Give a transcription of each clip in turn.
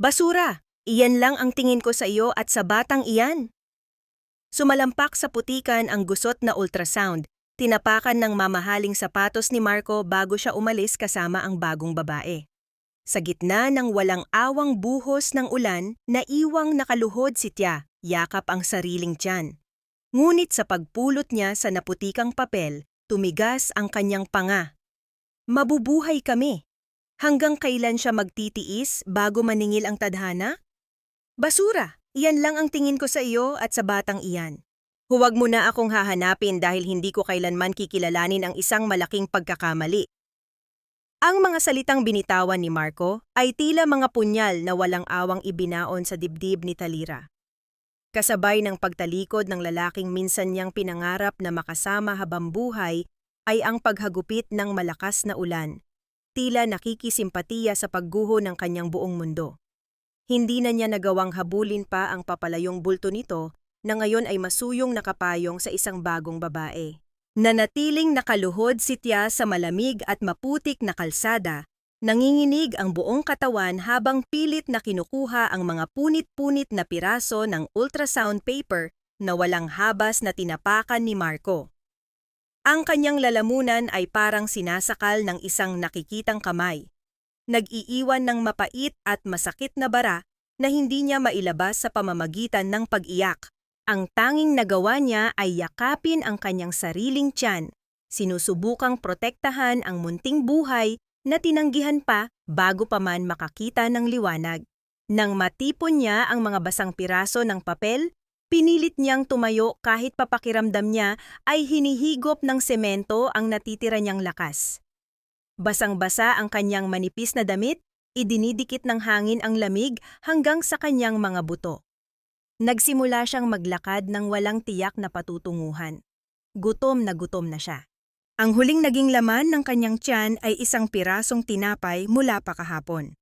Basura! Iyan lang ang tingin ko sa iyo at sa batang iyan. Sumalampak sa putikan ang gusot na ultrasound. Tinapakan ng mamahaling sapatos ni Marco bago siya umalis kasama ang bagong babae. Sa gitna ng walang awang buhos ng ulan, naiwang nakaluhod si Tia, yakap ang sariling tiyan. Ngunit sa pagpulot niya sa naputikang papel, tumigas ang kanyang panga. Mabubuhay kami. Hanggang kailan siya magtitiis bago maningil ang tadhana? Basura! Iyan lang ang tingin ko sa iyo at sa batang iyan. Huwag mo na akong hahanapin dahil hindi ko kailanman kikilalanin ang isang malaking pagkakamali. Ang mga salitang binitawan ni Marco ay tila mga punyal na walang awang ibinaon sa dibdib ni Talira. Kasabay ng pagtalikod ng lalaking minsan niyang pinangarap na makasama habang buhay ay ang paghagupit ng malakas na ulan. Tila nakikisimpatiya sa pagguho ng kanyang buong mundo. Hindi na niya nagawang habulin pa ang papalayong bulto nito na ngayon ay masuyong nakapayong sa isang bagong babae. Nanatiling nakaluhod si Tia sa malamig at maputik na kalsada, nanginginig ang buong katawan habang pilit na kinukuha ang mga punit-punit na piraso ng ultrasound paper na walang habas na tinapakan ni Marco. Ang kanyang lalamunan ay parang sinasakal ng isang nakikitang kamay. Nag-iiwan ng mapait at masakit na bara na hindi niya mailabas sa pamamagitan ng pag-iyak. Ang tanging nagawa niya ay yakapin ang kanyang sariling tiyan, sinusubukang protektahan ang munting buhay na tinanggihan pa bago pa man makakita ng liwanag. Nang matipon niya ang mga basang piraso ng papel, pinilit niyang tumayo kahit papakiramdam niya ay hinihigop ng semento ang natitira niyang lakas. Basang-basa ang kanyang manipis na damit, idinidikit ng hangin ang lamig hanggang sa kanyang mga buto. Nagsimula siyang maglakad ng walang tiyak na patutunguhan. Gutom na siya. Ang huling naging laman ng kanyang tiyan ay isang pirasong tinapay mula pa kahapon.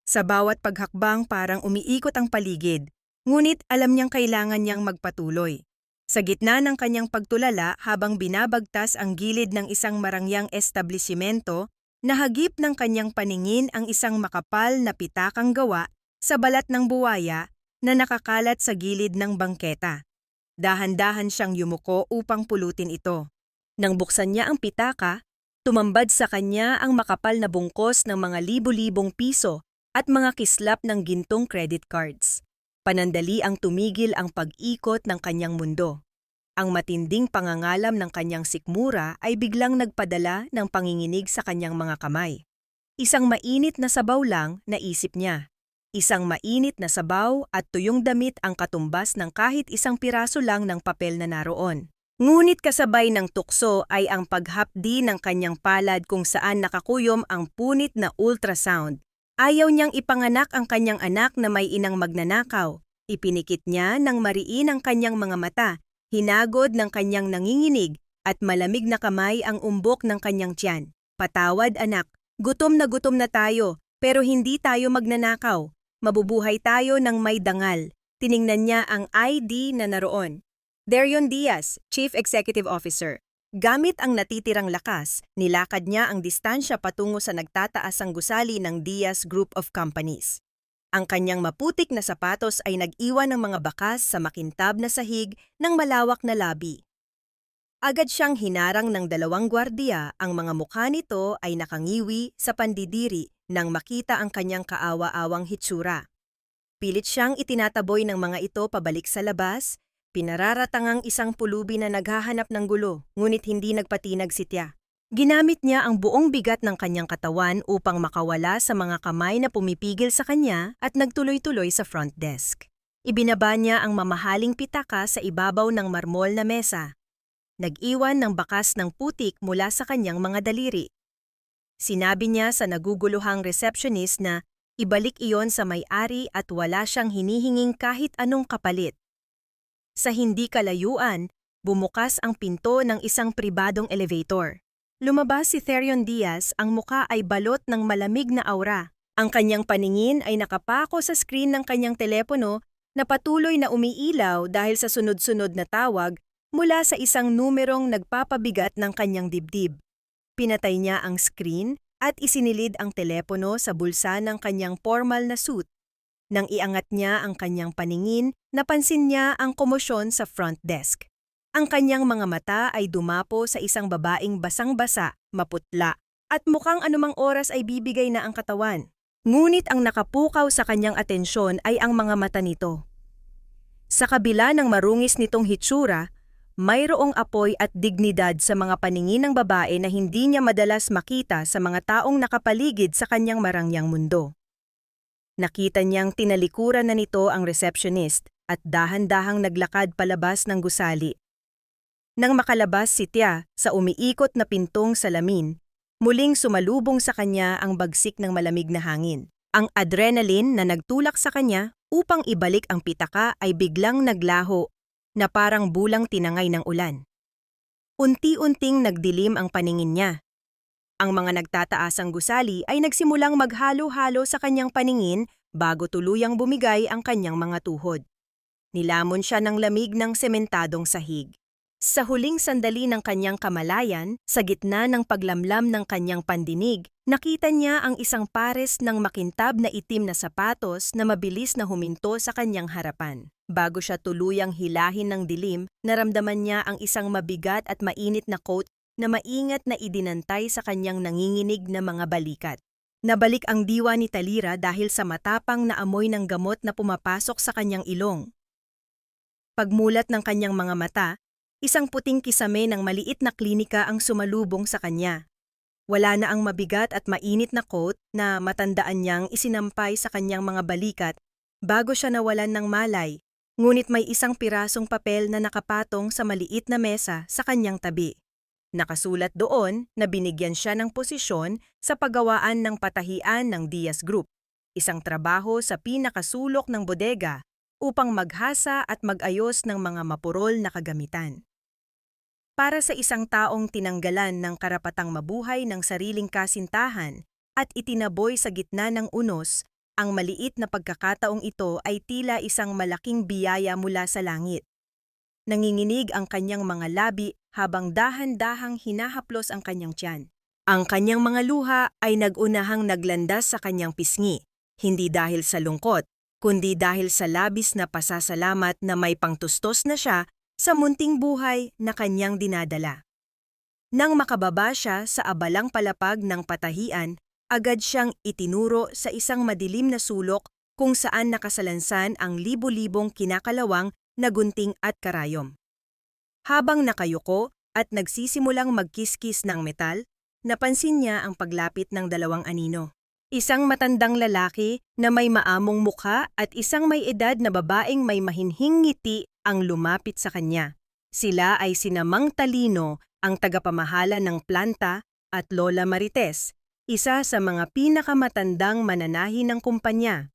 Sa bawat paghakbang parang umiikot ang paligid, ngunit alam niyang kailangan niyang magpatuloy. Sa gitna ng kanyang pagtulala habang binabagtas ang gilid ng isang marangyang establisimento, nahagip ng kanyang paningin ang isang makapal na pitakang gawa sa balat ng buwaya na nakakalat sa gilid ng bangketa. Dahan-dahan siyang yumuko upang pulutin ito. Nang buksan niya ang pitaka, tumambad sa kanya ang makapal na bungkos ng mga libu-libong piso at mga kislap ng gintong credit cards. Panandali ang tumigil ang pag-ikot ng kanyang mundo. Ang matinding pangangalam ng kanyang sikmura ay biglang nagpadala ng panginginig sa kanyang mga kamay. Isang mainit na sabaw lang, naisip niya. Isang mainit na sabaw at tuyong damit ang katumbas ng kahit isang piraso lang ng papel na naroon. Ngunit kasabay ng tukso ay ang paghapdi ng kanyang palad kung saan nakakuyom ang punit na ultrasound. Ayaw niyang ipanganak ang kanyang anak na may inang magnanakaw. Ipinikit niya ng mariin ang kanyang mga mata, hinagod ng kanyang nanginginig at malamig na kamay ang umbok ng kanyang tiyan. Patawad anak, gutom na tayo, pero hindi tayo magnanakaw. Mabubuhay tayo ng may dangal. Tiningnan niya ang ID na naroon. Darion Diaz, Chief Executive Officer. Gamit ang natitirang lakas, nilakad niya ang distansya patungo sa nagtataasang gusali ng Diaz Group of Companies. Ang kanyang maputik na sapatos ay nag-iwan ng mga bakas sa makintab na sahig ng malawak na labi. Agad siyang hinarang ng dalawang gwardiya, ang mga mukha nito ay nakangiwi sa pandidiri nang makita ang kanyang kaawa-awang hitsura. Pilit siyang itinataboy ng mga ito pabalik sa labas, pinararatangang isang pulubi na naghahanap ng gulo, ngunit hindi nagpatinag si Tia. Ginamit niya ang buong bigat ng kanyang katawan upang makawala sa mga kamay na pumipigil sa kanya at nagtuloy-tuloy sa front desk. Ibinaba niya ang mamahaling pitaka sa ibabaw ng marmol na mesa. Nag-iwan ng bakas ng putik mula sa kanyang mga daliri. Sinabi niya sa naguguluhang receptionist na ibalik iyon sa may-ari at wala siyang hinihinging kahit anong kapalit. Sa hindi kalayuan, bumukas ang pinto ng isang pribadong elevator. Lumabas si Therion Diaz, ang muka ay balot ng malamig na aura. Ang kanyang paningin ay nakapako sa screen ng kanyang telepono na patuloy na umiilaw dahil sa sunod-sunod na tawag mula sa isang numerong nagpapabigat ng kanyang dibdib. Pinatay niya ang screen at isinilid ang telepono sa bulsa ng kanyang formal na suit. Nang iangat niya ang kanyang paningin, napansin niya ang komosyon sa front desk. Ang kanyang mga mata ay dumapo sa isang babaeng basang-basa, maputla, at mukhang anumang oras ay bibigay na ang katawan. Ngunit ang nakapukaw sa kanyang atensyon ay ang mga mata nito. Sa kabila ng marungis nitong hitsura, mayroong apoy at dignidad sa mga paningin ng babae na hindi niya madalas makita sa mga taong nakapaligid sa kanyang marangyang mundo. Nakita niyang tinalikuran na nito ang receptionist at dahan-dahang naglakad palabas ng gusali. Nang makalabas si Tia sa umiikot na pintong salamin, muling sumalubong sa kanya ang bagsik ng malamig na hangin. Ang adrenaline na nagtulak sa kanya upang ibalik ang pitaka ay biglang naglaho na parang bulang tinangay ng ulan. Unti-unting nagdilim ang paningin niya. Ang mga nagtataasang gusali ay nagsimulang maghalo-halo sa kanyang paningin bago tuluyang bumigay ang kanyang mga tuhod. Nilamon siya ng lamig ng sementadong sahig. Sa huling sandali ng kanyang kamalayan, sa gitna ng paglamlam ng kanyang pandinig, nakita niya ang isang pares ng makintab na itim na sapatos na mabilis na huminto sa kanyang harapan. Bago siya tuluyang hilahin ng dilim, naramdaman niya ang isang mabigat at mainit na coat na maingat na idinantay sa kanyang nanginginig na mga balikat. Nabalik ang diwa ni Talira dahil sa matapang na amoy ng gamot na pumapasok sa kanyang ilong. Pagmulat ng kanyang mga mata, isang puting kisame ng maliit na klinika ang sumalubong sa kanya. Wala na ang mabigat at mainit na coat na matandaan niyang isinampay sa kanyang mga balikat bago siya nawalan ng malay, ngunit may isang pirasong papel na nakapatong sa maliit na mesa sa kanyang tabi. Nakasulat doon na binigyan siya ng posisyon sa paggawaan ng patahian ng Diaz Group, isang trabaho sa pinakasulok ng bodega upang maghasa at mag-ayos ng mga mapurol na kagamitan. Para sa isang taong tinanggalan ng karapatang mabuhay ng sariling kasintahan at itinaboy sa gitna ng unos, ang maliit na pagkakataong ito ay tila isang malaking biyaya mula sa langit. Nanginginig ang kanyang mga labi habang dahan-dahang hinahaplos ang kanyang tiyan. Ang kanyang mga luha ay nagunahang naglandas sa kanyang pisngi, hindi dahil sa lungkot, kundi dahil sa labis na pasasalamat na may pangtustos na siya sa munting buhay na kanyang dinadala. Nang makababa siya sa abalang palapag ng patahian, agad siyang itinuro sa isang madilim na sulok kung saan nakasalansan ang libo-libong kinakalawang na gunting at karayom. Habang nakayuko at nagsisimulang magkiskis ng metal, napansin niya ang paglapit ng dalawang anino. Isang matandang lalaki na may maamong mukha at isang may edad na babaeng may mahinhing ngiti ang lumapit sa kanya. Sila ay sina Mang Talino, ang tagapamahala ng planta, at Lola Marites, isa sa mga pinakamatandang mananahi ng kumpanya.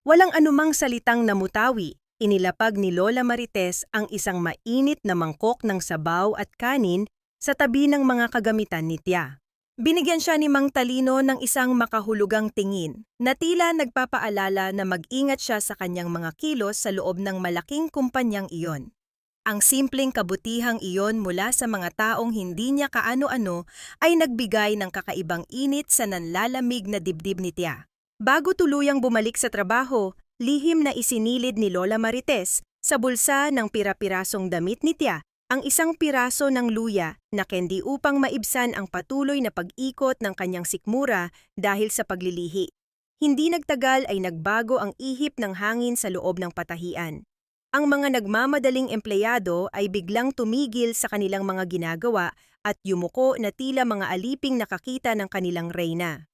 Walang anumang salitang namutawi, inilapag ni Lola Marites ang isang mainit na mangkok ng sabaw at kanin sa tabi ng mga kagamitan ni Tia. Binigyan siya ni Mang Talino ng isang makahulugang tingin na tila nagpapaalala na mag-ingat siya sa kanyang mga kilos sa loob ng malaking kumpanyang iyon. Ang simpleng kabutihang iyon mula sa mga taong hindi niya kaano-ano ay nagbigay ng kakaibang init sa nanlalamig na dibdib ni Tia. Bago tuluyang bumalik sa trabaho, lihim na isinilid ni Lola Marites sa bulsa ng pira-pirasong damit ni Tia ang isang piraso ng luya na candy upang maibsan ang patuloy na pag-ikot ng kanyang sikmura dahil sa paglilihi. Hindi nagtagal ay nagbago ang ihip ng hangin sa loob ng patahian. Ang mga nagmamadaling empleyado ay biglang tumigil sa kanilang mga ginagawa at yumuko na tila mga aliping nakakita ng kanilang reyna.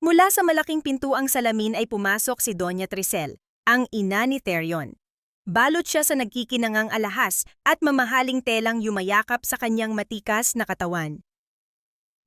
Mula sa malaking pintuang salamin ay pumasok si Doña Tricel, ang ina ni Terion. Balot siya sa nagkikinangang alahas at mamahaling telang yumayakap sa kanyang matikas na katawan.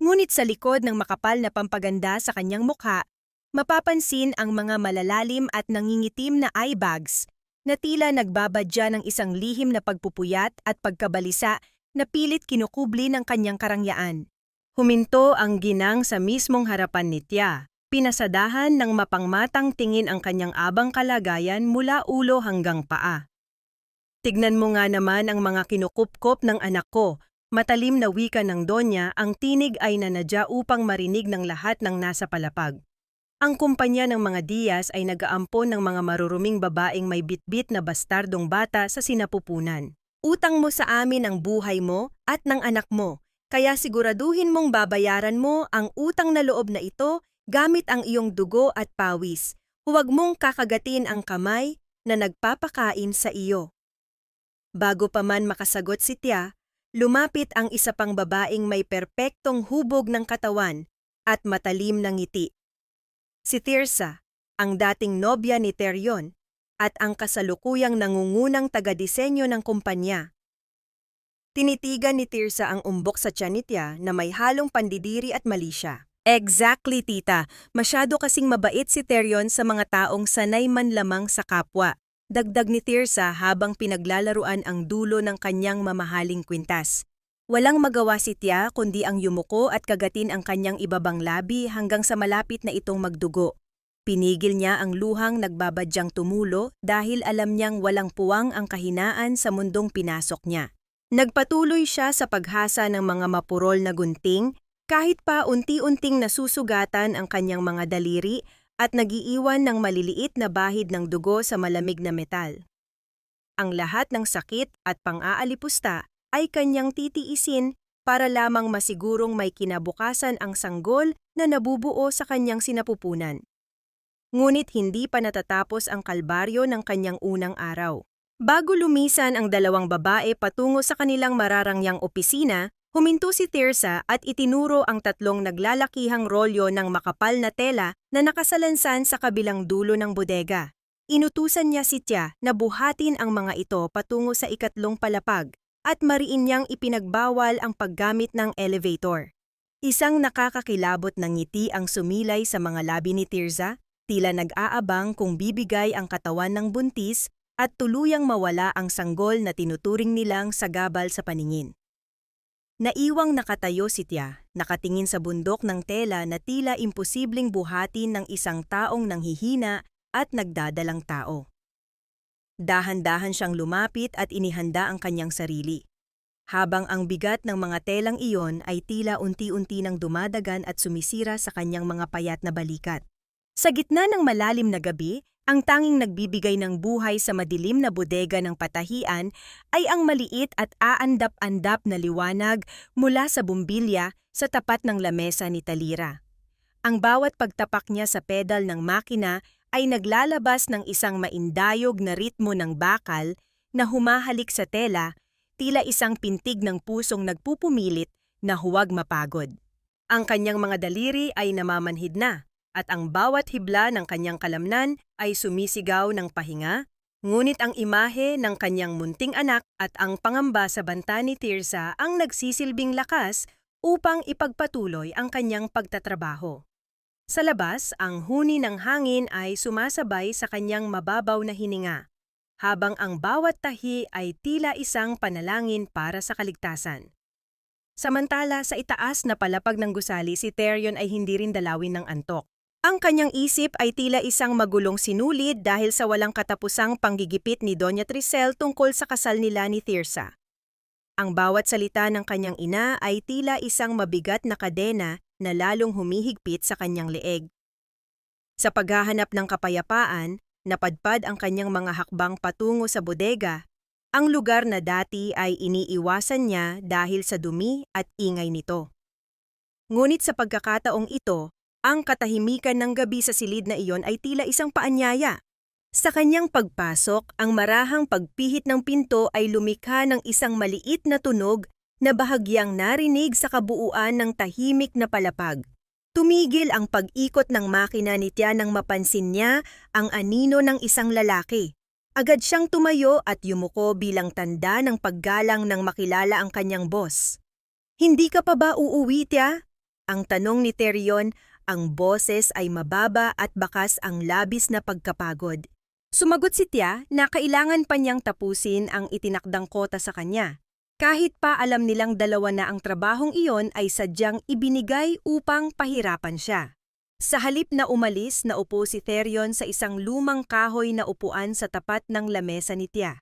Ngunit sa likod ng makapal na pampaganda sa kanyang mukha, mapapansin ang mga malalalim at nangingitim na eye bags na tila nagbabadya ng isang lihim na pagpupuyat at pagkabalisa na pilit kinukubli ng kanyang karangyaan. Huminto ang ginang sa mismong harapan ni Tia. Pinasadahan ng mapangmatang tingin ang kanyang abang kalagayan mula ulo hanggang paa. Tignan mo nga naman ang mga kinukupkop ng anak ko. Matalim na wika ng Donya, ang tinig ay nanadya upang marinig ng lahat ng nasa palapag. Ang kumpanya ng mga Diaz ay nag-aampon ng mga maruruming babaeng may bitbit na bastardong bata sa sinapupunan. Utang mo sa amin ang buhay mo at ng anak mo, kaya siguraduhin mong babayaran mo ang utang na loob na ito gamit ang iyong dugo at pawis. Huwag mong kakagatin ang kamay na nagpapakain sa iyo. Bago pa man makasagot si Tia, lumapit ang isa pang babaeng may perpektong hubog ng katawan at matalim na ngiti. Si Tirsa, ang dating nobya ni Terion at ang kasalukuyang nangungunang taga-disenyo ng kumpanya. Tinitigan ni Tirsa ang umbok sa tiyan ni Tia na may halong pandidiri at mali siya. Exactly, tita. Masyado kasing mabait si Terion sa mga taong sanay man lamang sa kapwa. Dagdag ni Tirsa habang pinaglalaruan ang dulo ng kanyang mamahaling kwintas. Walang magawa si Tia kundi ang yumuko at kagatin ang kanyang ibabang labi hanggang sa malapit na itong magdugo. Pinigil niya ang luhang nagbabadyang tumulo dahil alam niyang walang puwang ang kahinaan sa mundong pinasok niya. Nagpatuloy siya sa paghasa ng mga mapurol na gunting kahit pa unti-unting nasusugatan ang kanyang mga daliri at nagiiwan ng maliliit na bahid ng dugo sa malamig na metal. Ang lahat ng sakit at pang-aalipusta ay kanyang titiisin para lamang masigurong may kinabukasan ang sanggol na nabubuo sa kanyang sinapupunan. Ngunit hindi pa natatapos ang kalbaryo ng kanyang unang araw. Bago lumisan ang dalawang babae patungo sa kanilang mararangyang opisina, huminto si Tirsa at itinuro ang tatlong naglalakihang rolyo ng makapal na tela na nakasalansan sa kabilang dulo ng bodega. Inutusan niya si Tia na buhatin ang mga ito patungo sa ikatlong palapag at mariin niyang ipinagbawal ang paggamit ng elevator. Isang nakakakilabot na ngiti ang sumilay sa mga labi ni Tirsa, tila nag-aabang kung bibigay ang katawan ng buntis at tuluyang mawala ang sanggol na tinuturing nilang sagabal sa paningin. Naiwang nakatayo si Tia, nakatingin sa bundok ng tela na tila imposibleng buhatin ng isang taong nanghihina at nagdadalang tao. Dahan-dahan siyang lumapit at inihanda ang kanyang sarili. Habang ang bigat ng mga telang iyon ay tila unti-unti nang dumadagan at sumisira sa kanyang mga payat na balikat. Sa gitna ng malalim na gabi, ang tanging nagbibigay ng buhay sa madilim na bodega ng patahian ay ang maliit at aandap-andap na liwanag mula sa bumbilya sa tapat ng lamesa ni Talira. Ang bawat pagtapak niya sa pedal ng makina ay naglalabas ng isang maindayog na ritmo ng bakal na humahalik sa tela, tila isang pintig ng pusong nagpupumilit na huwag mapagod. Ang kanyang mga daliri ay namamanhid na, at ang bawat hibla ng kanyang kalamnan ay sumisigaw ng pahinga, ngunit ang imahe ng kanyang munting anak at ang pangamba sa banta ni Tirsa ang nagsisilbing lakas upang ipagpatuloy ang kanyang pagtatrabaho. Sa labas, ang huni ng hangin ay sumasabay sa kanyang mababaw na hininga, habang ang bawat tahi ay tila isang panalangin para sa kaligtasan. Samantala, sa itaas na palapag ng gusali, si Terion ay hindi rin dalawin ng antok. Ang kanyang isip ay tila isang magulong sinulid dahil sa walang katapusang panggigipit ni Doña Tricel tungkol sa kasal nila ni Tirsa. Ang bawat salita ng kanyang ina ay tila isang mabigat na kadena na lalong humihigpit sa kanyang leeg. Sa paghahanap ng kapayapaan, napadpad ang kanyang mga hakbang patungo sa bodega. Ang lugar na dati ay iniiwasan niya dahil sa dumi at ingay nito. Ngunit sa pagkakataong ito, ang katahimikan ng gabi sa silid na iyon ay tila isang paanyaya. Sa kanyang pagpasok, ang marahang pagpihit ng pinto ay lumikha ng isang maliit na tunog na bahagyang narinig sa kabuuan ng tahimik na palapag. Tumigil ang pag-ikot ng makina ni Tia nang mapansin niya ang anino ng isang lalaki. Agad siyang tumayo at yumuko bilang tanda ng paggalang nang makilala ang kanyang boss. "Hindi ka pa ba uuwi, Tia?" Ang tanong ni Terion, ang boses ay mababa at bakas ang labis na pagkapagod. Sumagot si Tia na kailangan pa niyang tapusin ang itinakdang kota sa kanya. Kahit pa alam nilang dalawa na ang trabahong iyon ay sadyang ibinigay upang pahirapan siya. Sa halip na umalis, naupo si Terion sa isang lumang kahoy na upuan sa tapat ng lamesa ni Tia.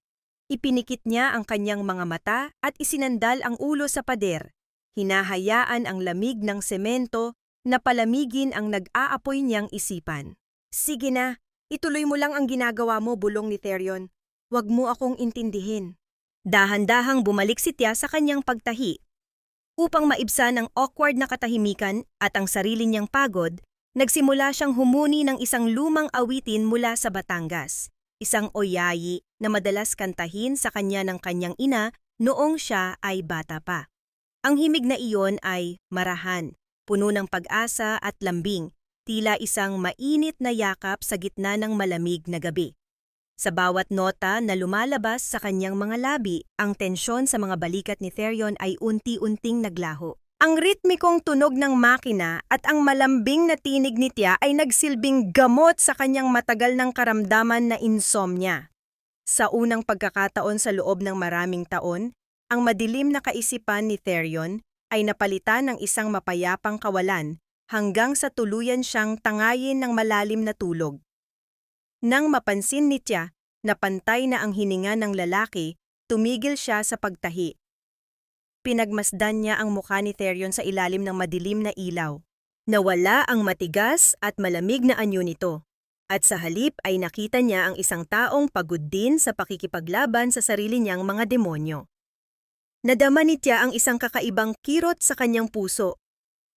Ipinikit niya ang kanyang mga mata at isinandal ang ulo sa pader. Hinahayaan ang lamig ng semento na palamigin ang nag-aapoy niyang isipan. Sige na, ituloy mo lang ang ginagawa mo, bulong ni Therion. Huwag mo akong intindihin. Dahan-dahang bumalik si Tia sa kanyang pagtahi. Upang maibsan ang awkward na katahimikan at ang sarili niyang pagod, nagsimula siyang humuni ng isang lumang awitin mula sa Batangas, isang oyayi na madalas kantahin sa kanya ng kanyang ina noong siya ay bata pa. Ang himig na iyon ay marahan, puno ng pag-asa at lambing, tila isang mainit na yakap sa gitna ng malamig na gabi. Sa bawat nota na lumalabas sa kanyang mga labi, ang tensyon sa mga balikat ni Therion ay unti-unting naglaho. Ang ritmikong tunog ng makina at ang malambing na tinig ni Tia ay nagsilbing gamot sa kanyang matagal ng karamdaman na insomnia. Sa unang pagkakataon sa loob ng maraming taon, ang madilim na kaisipan ni Therion ay napalitan ng isang mapayapang kawalan hanggang sa tuluyan siyang tangayin ng malalim na tulog. Nang mapansin ni Tia na pantay na ang hininga ng lalaki, tumigil siya sa pagtahi. Pinagmasdan niya ang mukha ni Therion sa ilalim ng madilim na ilaw. Nawala ang matigas at malamig na anyo nito. At sa halip ay nakita niya ang isang taong pagod din sa pakikipaglaban sa sarili niyang mga demonyo. Nadama ni Tia ang isang kakaibang kirot sa kanyang puso.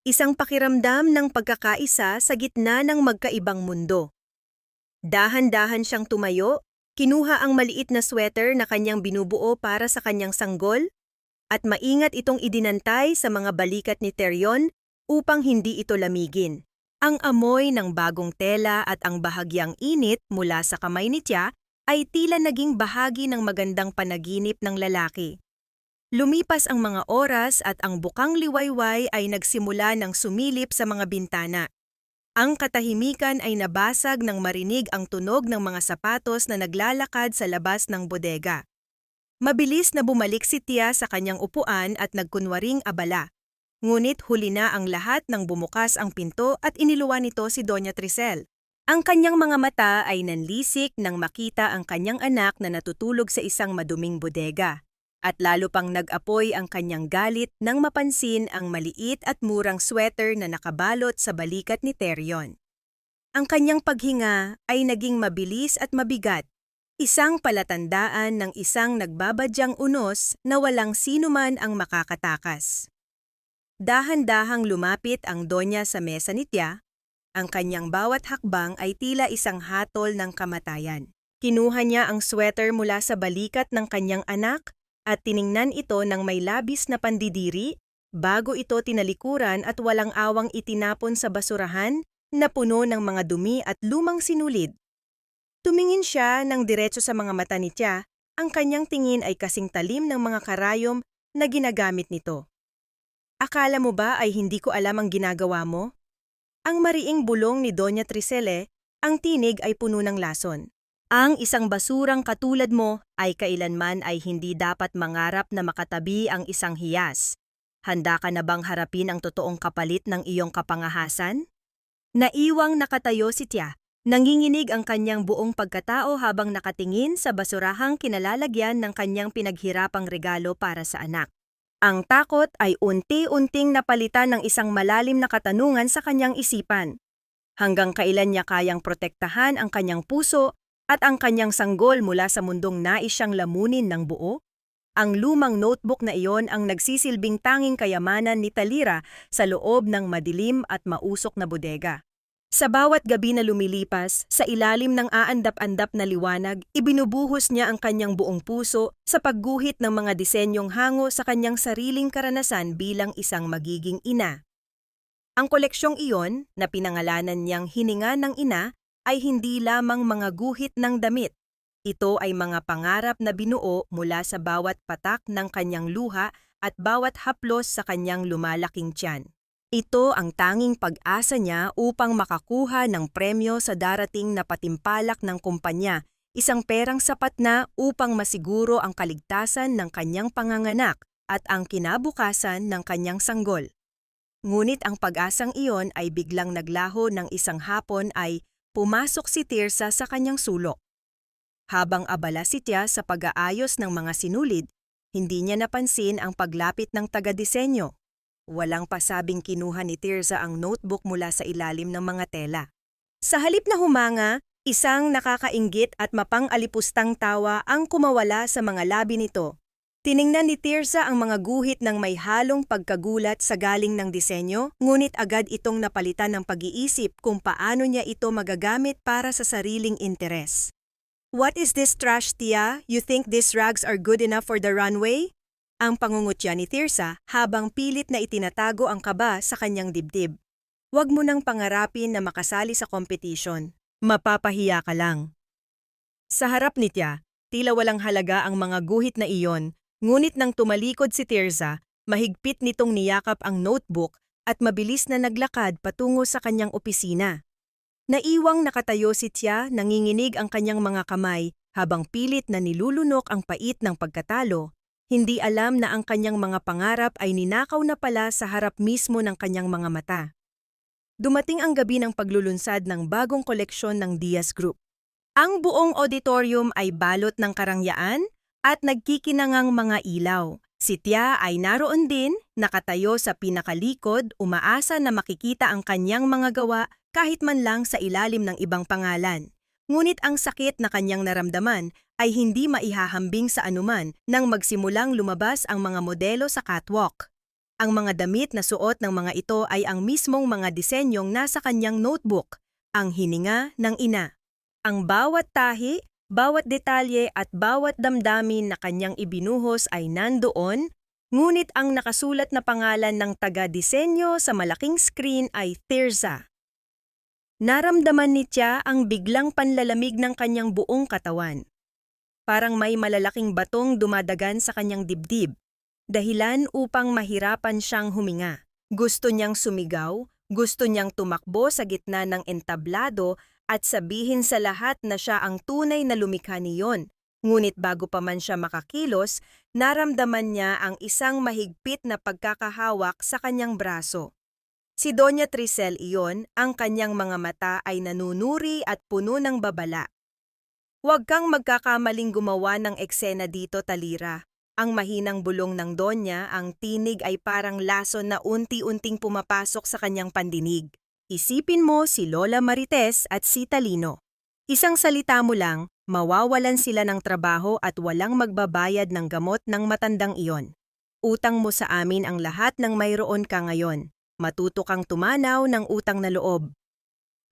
Isang pakiramdam ng pagkakaisa sa gitna ng magkaibang mundo. Dahan-dahan siyang tumayo, kinuha ang maliit na sweater na kanyang binubuo para sa kanyang sanggol, at maingat itong idinantay sa mga balikat ni Therion upang hindi ito lamigin. Ang amoy ng bagong tela at ang bahagyang init mula sa kamay ni Tia ay tila naging bahagi ng magandang panaginip ng lalaki. Lumipas ang mga oras at ang bukang liwayway ay nagsimula ng sumilip sa mga bintana. Ang katahimikan ay nabasag nang marinig ang tunog ng mga sapatos na naglalakad sa labas ng bodega. Mabilis na bumalik si Tia sa kanyang upuan at nagkunwaring abala. Ngunit huli na ang lahat nang bumukas ang pinto at iniluwan nito si Doña Tricel. Ang kanyang mga mata ay nanlisik nang makita ang kanyang anak na natutulog sa isang maduming bodega. At lalo pang nag-apoy ang kanyang galit nang mapansin ang maliit at murang sweater na nakabalot sa balikat ni Therion. Ang kanyang paghinga ay naging mabilis at mabigat, isang palatandaan ng isang nagbabadyang unos na walang sinuman ang makakatakas. Dahan-dahang lumapit ang Donya sa mesa ni Tia, ang kanyang bawat hakbang ay tila isang hatol ng kamatayan. Kinuha niya ang sweater mula sa balikat ng kanyang anak, at tiningnan ito ng may labis na pandidiri bago ito tinalikuran at walang awang itinapon sa basurahan na puno ng mga dumi at lumang sinulid. Tumingin siya ng diretso sa mga mata ni Tia, ang kanyang tingin ay kasing talim ng mga karayom na ginagamit nito. Akala mo ba ay hindi ko alam ang ginagawa mo? Ang mariing bulong ni Doña Tricele, ang tinig ay puno ng lason. Ang isang basurang katulad mo ay kailanman ay hindi dapat mangarap na makatabi ang isang hiyas. Handa ka na bang harapin ang totoong kapalit ng iyong kapangahasan? Naiwang nakatayo si Tia, nanginginig ang kanyang buong pagkatao habang nakatingin sa basurahang kinalalagyan ng kanyang pinaghirapang regalo para sa anak. Ang takot ay unti-unting napalitan ng isang malalim na katanungan sa kanyang isipan. Hanggang kailan niya kayang protektahan ang kanyang puso at ang kanyang sanggol mula sa mundong nais siyang lamunin ng buo? Ang lumang notebook na iyon ang nagsisilbing tanging kayamanan ni Talira sa loob ng madilim at mausok na bodega. Sa bawat gabi na lumilipas, sa ilalim ng aandap-andap na liwanag, ibinubuhos niya ang kanyang buong puso sa pagguhit ng mga disenyong hango sa kanyang sariling karanasan bilang isang magiging ina. Ang koleksyong iyon, na pinangalanan niyang Hininga ng Ina, ay hindi lamang mga guhit ng damit. Ito ay mga pangarap na binuo mula sa bawat patak ng kanyang luha at bawat haplos sa kanyang lumalaking tiyan. Ito ang tanging pag-asa niya upang makakuha ng premyo sa darating na patimpalak ng kumpanya, isang perang sapat na upang masiguro ang kaligtasan ng kanyang panganganak at ang kinabukasan ng kanyang sanggol. Ngunit ang pag-asang iyon ay biglang naglaho ng isang hapon ay pumasok si Tirsa sa kanyang sulok. Habang abala si Tia sa pag-aayos ng mga sinulid, hindi niya napansin ang paglapit ng taga-disenyo. Walang pasabing kinuha ni Tirza ang notebook mula sa ilalim ng mga tela. Sa halip na humanga, isang nakakainggit at mapang-alipustang tawa ang kumawala sa mga labi nito. Tiningnan ni Tirza ang mga guhit ng may halong pagkagulat sa galing ng disenyo, ngunit agad itong napalitan ng pag-iisip kung paano niya ito magagamit para sa sariling interes. "What is this trash, Tia? You think these rags are good enough for the runway?" Ang pangungutya ni Tirza habang pilit na itinatago ang kaba sa kanyang dibdib. "Huwag mo nang pangarapin na makasali sa competition. Mapapahiya ka lang." Sa harap ni Tia, tila walang halaga ang mga guhit na iyon, ngunit nang tumalikod si Tirza, mahigpit nitong niyakap ang notebook at mabilis na naglakad patungo sa kanyang opisina. Naiwang nakatayo si Tia, nanginginig ang kanyang mga kamay habang pilit na nilulunok ang pait ng pagkatalo. Hindi alam na ang kanyang mga pangarap ay ninakaw na pala sa harap mismo ng kanyang mga mata. Dumating ang gabi ng paglulunsad ng bagong koleksyon ng Diaz Group. Ang buong auditorium ay balot ng karangyaan at nagkikinangang mga ilaw. Si Tia ay naroon din, nakatayo sa pinakalikod, umaasa na makikita ang kanyang mga gawa kahit man lang sa ilalim ng ibang pangalan. Ngunit ang sakit na kanyang naramdaman ay hindi maihahambing sa anuman nang magsimulang lumabas ang mga modelo sa catwalk. Ang mga damit na suot ng mga ito ay ang mismong mga disenyong nasa kanyang notebook, ang hininga ng ina. Ang bawat tahi, bawat detalye at bawat damdamin na kanyang ibinuhos ay nandoon, ngunit ang nakasulat na pangalan ng taga-disenyo sa malaking screen ay Tirza. Naramdaman ni Tia ang biglang panlalamig ng kanyang buong katawan. Parang may malalaking batong dumadagan sa kanyang dibdib, dahilan upang mahirapan siyang huminga. Gusto niyang sumigaw, gusto niyang tumakbo sa gitna ng entablado at sabihin sa lahat na siya ang tunay na lumikha niyon. Ngunit bago pa man siya makakilos, naramdaman niya ang isang mahigpit na pagkakahawak sa kanyang braso. Si Doña Tricel iyon, ang kanyang mga mata ay nanunuri at puno ng babala. "Huwag kang magkakamaling gumawa ng eksena dito, Talira." Ang mahinang bulong ng Donya, ang tinig ay parang lason na unti-unting pumapasok sa kanyang pandinig. Isipin mo si Lola Marites at si Talino. Isang salita mo lang, mawawalan sila ng trabaho at walang magbabayad ng gamot ng matandang iyon. Utang mo sa amin ang lahat ng mayroon ka ngayon. Matuto kang tumanaw ng utang na loob.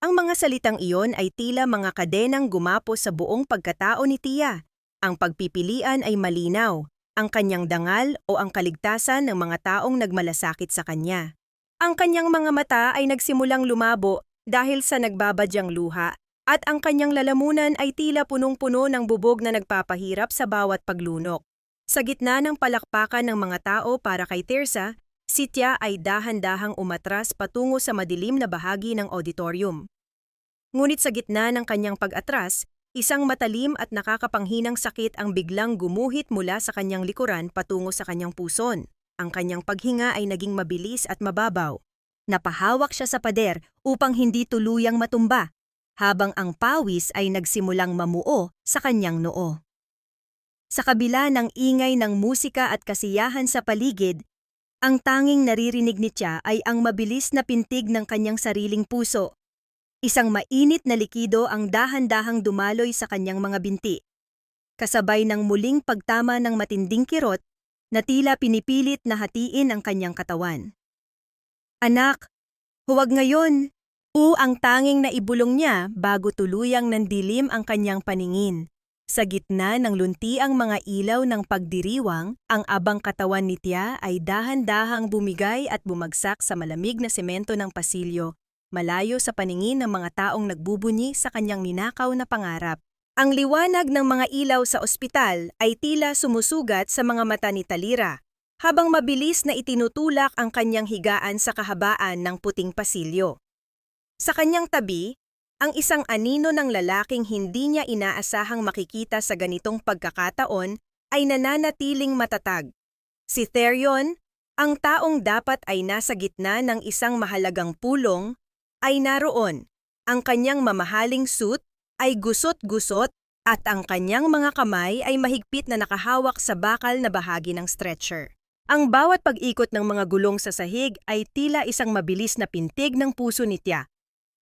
Ang mga salitang iyon ay tila mga kadenang gumapos sa buong pagkatao ni Tia. Ang pagpipilian ay malinaw, ang kanyang dangal o ang kaligtasan ng mga taong nagmalasakit sa kanya. Ang kanyang mga mata ay nagsimulang lumabo dahil sa nagbabadyang luha at ang kanyang lalamunan ay tila punong-puno ng bubog na nagpapahirap sa bawat paglunok. Sa gitna ng palakpakan ng mga tao para kay Tirza, si Tia ay dahan-dahang umatras patungo sa madilim na bahagi ng auditorium. Ngunit sa gitna ng kanyang pag-atras, isang matalim at nakakapanghinang sakit ang biglang gumuhit mula sa kanyang likuran patungo sa kanyang puson. Ang kanyang paghinga ay naging mabilis at mababaw. Napahawak siya sa pader upang hindi tuluyang matumba, habang ang pawis ay nagsimulang mamuo sa kanyang noo. Sa kabila ng ingay ng musika at kasiyahan sa paligid, ang tanging naririnig ni Tia ay ang mabilis na pintig ng kanyang sariling puso. Isang mainit na likido ang dahan-dahang dumaloy sa kanyang mga binti. Kasabay ng muling pagtama ng matinding kirot, na tila pinipilit na hatiin ang kanyang katawan. "Anak, huwag ngayon!" Ang tanging naibulong niya bago tuluyang nandilim ang kanyang paningin. Sa gitna ng luntiang mga ilaw ng pagdiriwang, ang abang katawan ni Tia ay dahan-dahang bumigay at bumagsak sa malamig na semento ng pasilyo, malayo sa paningin ng mga taong nagbubunyi sa kanyang ninakaw na pangarap. Ang liwanag ng mga ilaw sa ospital ay tila sumusugat sa mga mata ni Talira, habang mabilis na itinutulak ang kanyang higaan sa kahabaan ng puting pasilyo. Sa kanyang tabi, ang isang anino ng lalaking hindi niya inaasahang makikita sa ganitong pagkakataon ay nananatiling matatag. Si Therion, ang taong dapat ay nasa gitna ng isang mahalagang pulong, ay naroon. Ang kanyang mamahaling suit ay gusot-gusot at ang kanyang mga kamay ay mahigpit na nakahawak sa bakal na bahagi ng stretcher. Ang bawat pag-ikot ng mga gulong sa sahig ay tila isang mabilis na pintig ng puso ni Tia.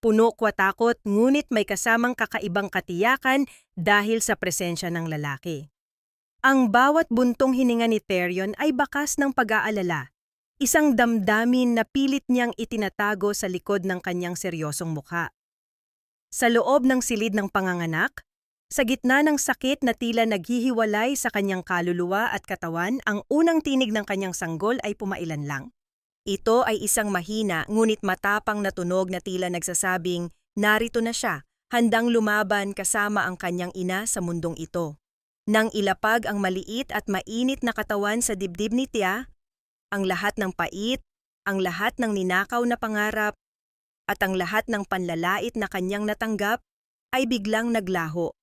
Puno takot ngunit may kasamang kakaibang katiyakan dahil sa presensya ng lalaki. Ang bawat buntong hininga ni Therion ay bakas ng pag-aalala. Isang damdamin na pilit niyang itinatago sa likod ng kanyang seryosong mukha. Sa loob ng silid ng panganganak, sa gitna ng sakit na tila naghihiwalay sa kanyang kaluluwa at katawan, ang unang tinig ng kanyang sanggol ay pumailan lang. Ito ay isang mahina ngunit matapang na tunog na tila nagsasabing, narito na siya, handang lumaban kasama ang kanyang ina sa mundong ito. Nang ilapag ang maliit at mainit na katawan sa dibdib ni Tia, ang lahat ng pait, ang lahat ng ninakaw na pangarap, at ang lahat ng panlalait na kanyang natanggap ay biglang naglaho.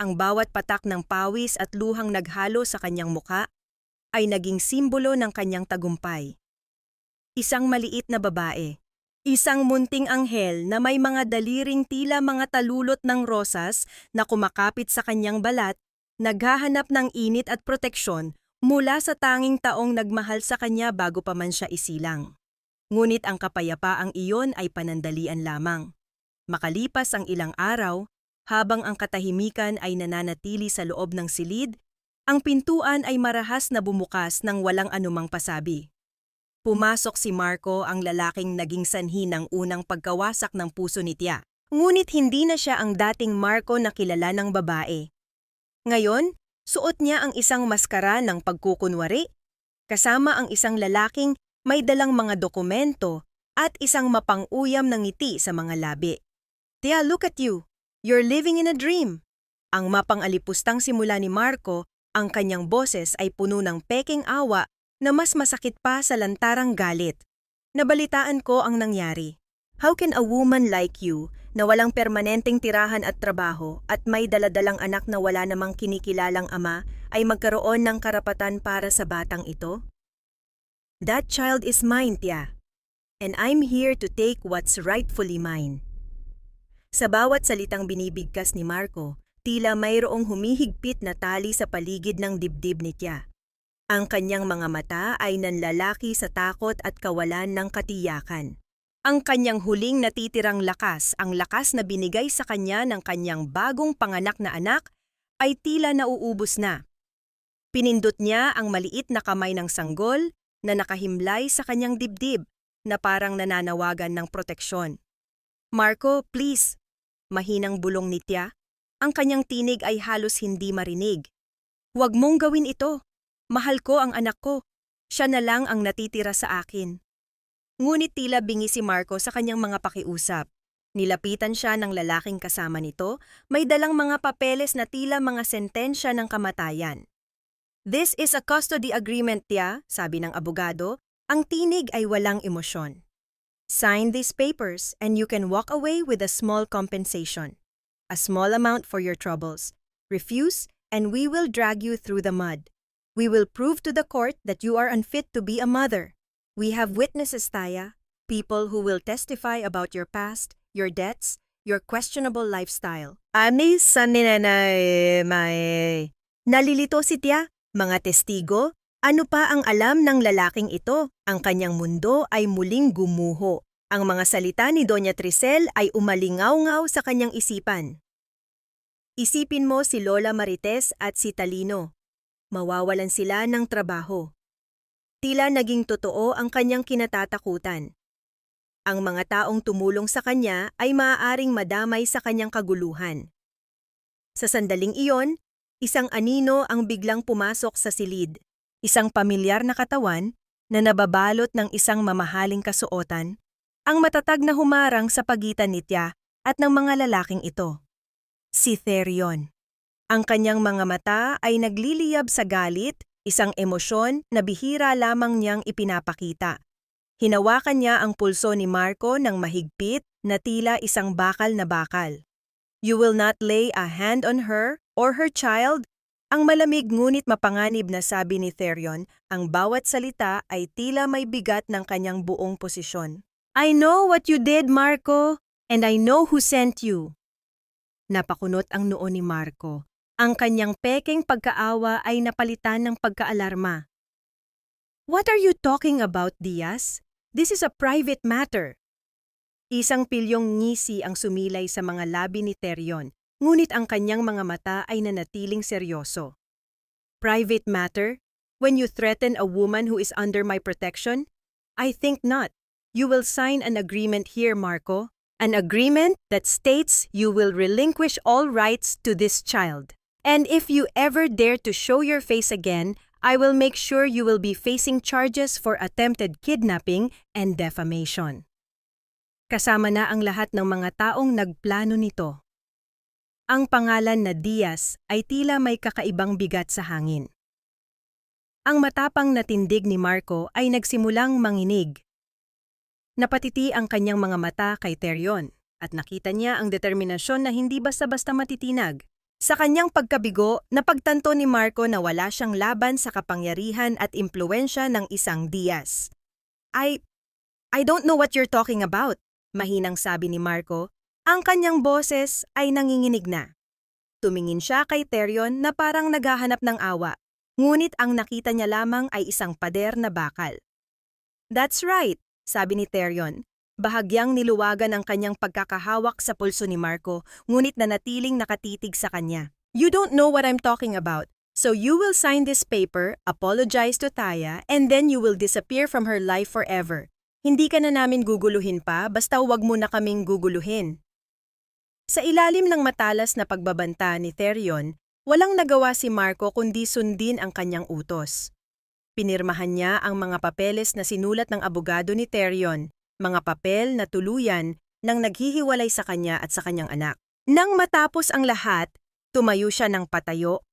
Ang bawat patak ng pawis at luhang naghalo sa kanyang muka ay naging simbolo ng kanyang tagumpay. Isang maliit na babae, isang munting anghel na may mga daliring tila mga talulot ng rosas na kumakapit sa kanyang balat, naghahanap ng init at proteksyon mula sa tanging taong nagmahal sa kanya bago pa man siya isilang. Ngunit ang kapayapaang iyon ay panandalian lamang. Makalipas ang ilang araw, habang ang katahimikan ay nananatili sa loob ng silid, ang pintuan ay marahas na bumukas ng walang anumang pasabi. Pumasok si Marco, ang lalaking naging sanhi ng unang pagkawasak ng puso ni Tia. Ngunit hindi na siya ang dating Marco na kilala ng babae. Ngayon, suot niya ang isang maskara ng pagkukunwari, kasama ang isang lalaking may dalang mga dokumento at isang mapang-uyam na ngiti sa mga labi. Tia, look at you. You're living in a dream. Ang mapang-alipustang simula ni Marco, ang kanyang boses ay puno ng peking awa na mas masakit pa sa lantarang galit. Nabalitaan ko ang nangyari. How can a woman like you, na walang permanenteng tirahan at trabaho at may daladalang anak na wala namang kinikilalang ama, ay magkaroon ng karapatan para sa batang ito? That child is mine, Tia. And I'm here to take what's rightfully mine. Sa bawat salitang binibigkas ni Marco, tila mayroong humihigpit na tali sa paligid ng dibdib ni Tia. Ang kanyang mga mata ay nanlalaki sa takot at kawalan ng katiyakan. Ang kanyang huling natitirang lakas, ang lakas na binigay sa kanya ng kanyang bagong panganak na anak, ay tila nauubos na. Pinindot niya ang maliit na kamay ng sanggol na nakahimlay sa kanyang dibdib na parang nananawagan ng proteksyon. Marco, please. Mahinang bulong ni Tia. Ang kanyang tinig ay halos hindi marinig. Huwag mong gawin ito. Mahal ko ang anak ko. Siya na lang ang natitira sa akin. Ngunit tila bingi si Marco sa kanyang mga pakiusap. Nilapitan siya ng lalaking kasama nito, may dalang mga papeles na tila mga sentensya ng kamatayan. This is a custody agreement, Tia, sabi ng abogado. Ang tinig ay walang emosyon. Sign these papers and you can walk away with a small compensation. A small amount for your troubles. Refuse and we will drag you through the mud. We will prove to the court that you are unfit to be a mother. We have witnesses, Taya, people who will testify about your past, your debts, your questionable lifestyle. Nalilito si Tia, mga testigo. Ano pa ang alam ng lalaking ito? Ang kanyang mundo ay muling gumuho. Ang mga salita ni Doña Tricel ay umalingaw-ngaw sa kanyang isipan. Isipin mo si Lola Marites at si Talino. Mawawalan sila ng trabaho. Tila naging totoo ang kanyang kinatatakutan. Ang mga taong tumulong sa kanya ay maaaring madamay sa kanyang kaguluhan. Sa sandaling iyon, isang anino ang biglang pumasok sa silid. Isang pamilyar na katawan na nababalot ng isang mamahaling kasuotan, ang matatag na humarang sa pagitan ni Tia at ng mga lalaking ito. Si Therion. Ang kanyang mga mata ay nagliliyab sa galit, isang emosyon na bihira lamang niyang ipinapakita. Hinawakan niya ang pulso ni Marco ng mahigpit na tila isang bakal na bakal. You will not lay a hand on her or her child. Ang malamig ngunit mapanganib na sabi ni Therion, ang bawat salita ay tila may bigat ng kanyang buong posisyon. I know what you did, Marco, and I know who sent you. Napakunot ang noo ni Marco. Ang kanyang pekeng pagkaawa ay napalitan ng pagkaalarma. What are you talking about, Diaz? This is a private matter. Isang pilyong ngisi ang sumilay sa mga labi ni Terion, ngunit ang kanyang mga mata ay nanatiling seryoso. Private matter? When you threaten a woman who is under my protection? I think not. You will sign an agreement here, Marco. An agreement that states you will relinquish all rights to this child. And if you ever dare to show your face again, I will make sure you will be facing charges for attempted kidnapping and defamation. Kasama na ang lahat ng mga taong nagplano nito. Ang pangalan na Diaz ay tila may kakaibang bigat sa hangin. Ang matapang na tindig ni Marco ay nagsimulang manginig. Napatiti ang kanyang mga mata kay Terion at nakita niya ang determinasyon na hindi basta-basta matitinag. Sa kanyang pagkabigo, napagtanto ni Marco na wala siyang laban sa kapangyarihan at impluwensya ng isang Diaz. I don't know what you're talking about, mahinang sabi ni Marco. Ang kanyang boses ay nanginginig na. Tumingin siya kay Terion na parang naghahanap ng awa, ngunit ang nakita niya lamang ay isang pader na bakal. That's right, sabi ni Terion. Bahagyang niluwagan ang kanyang pagkakahawak sa pulso ni Marco, ngunit nanatiling nakatitig sa kanya. You don't know what I'm talking about, so you will sign this paper, apologize to Taya, and then you will disappear from her life forever. Hindi ka na namin guguluhin pa, basta huwag mo na kaming guguluhin. Sa ilalim ng matalas na pagbabanta ni Terion, walang nagawa si Marco kundi sundin ang kanyang utos. Pinirmahan niya ang mga papeles na sinulat ng abogado ni Terion, mga papel na tuluyan nang naghihiwalay sa kanya at sa kanyang anak. Nang matapos ang lahat, tumayo siya ng patayo.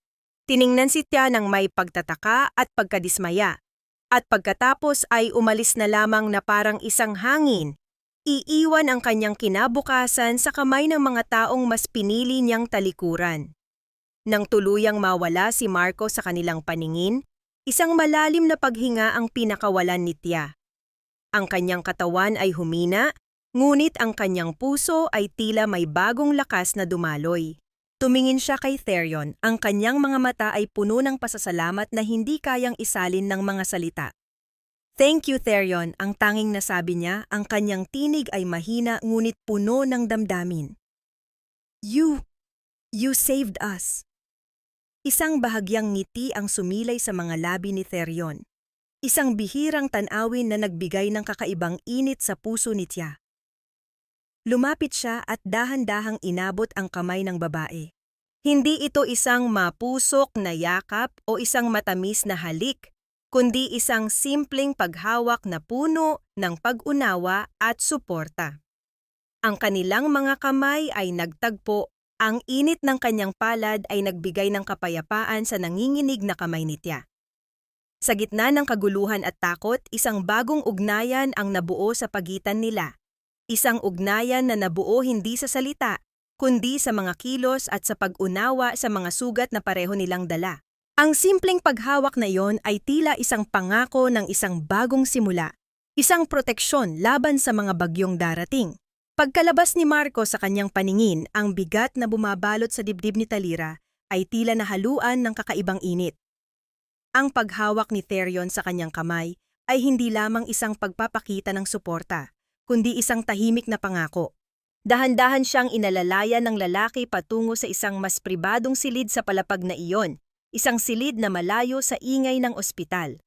Tiningnan si Tia ng may pagtataka at pagkadismaya. At pagkatapos ay umalis na lamang na parang isang hangin. Iiwan ang kanyang kinabukasan sa kamay ng mga taong mas pinili niyang talikuran. Nang tuluyang mawala si Marco sa kanilang paningin, isang malalim na paghinga ang pinakawalan ni Tia. Ang kanyang katawan ay humina, ngunit ang kanyang puso ay tila may bagong lakas na dumaloy. Tumingin siya kay Terion, ang kanyang mga mata ay puno ng pasasalamat na hindi kayang isalin ng mga salita. Thank you, Terion, ang tanging nasabi niya, ang kanyang tinig ay mahina ngunit puno ng damdamin. You saved us. Isang bahagyang ngiti ang sumilay sa mga labi ni Terion. Isang bihirang tanawin na nagbigay ng kakaibang init sa puso ni Tia. Lumapit siya at dahan-dahang inabot ang kamay ng babae. Hindi ito isang mapusok na yakap o isang matamis na halik, kundi isang simpleng paghawak na puno ng pag-unawa at suporta. Ang kanilang mga kamay ay nagtagpo, ang init ng kanyang palad ay nagbigay ng kapayapaan sa nanginginig na kamay ni Tia. Sa gitna ng kaguluhan at takot, isang bagong ugnayan ang nabuo sa pagitan nila. Isang ugnayan na nabuo hindi sa salita, kundi sa mga kilos at sa pag-unawa sa mga sugat na pareho nilang dala. Ang simpleng paghawak na iyon ay tila isang pangako ng isang bagong simula, isang proteksyon laban sa mga bagyong darating. Pagkalabas ni Marco sa kanyang paningin, ang bigat na bumabalot sa dibdib ni Talira ay tila nahaluan ng kakaibang init. Ang paghawak ni Terion sa kanyang kamay ay hindi lamang isang pagpapakita ng suporta, kundi isang tahimik na pangako. Dahan-dahan siyang inalalaya ng lalaki patungo sa isang mas pribadong silid sa palapag na iyon, isang silid na malayo sa ingay ng ospital.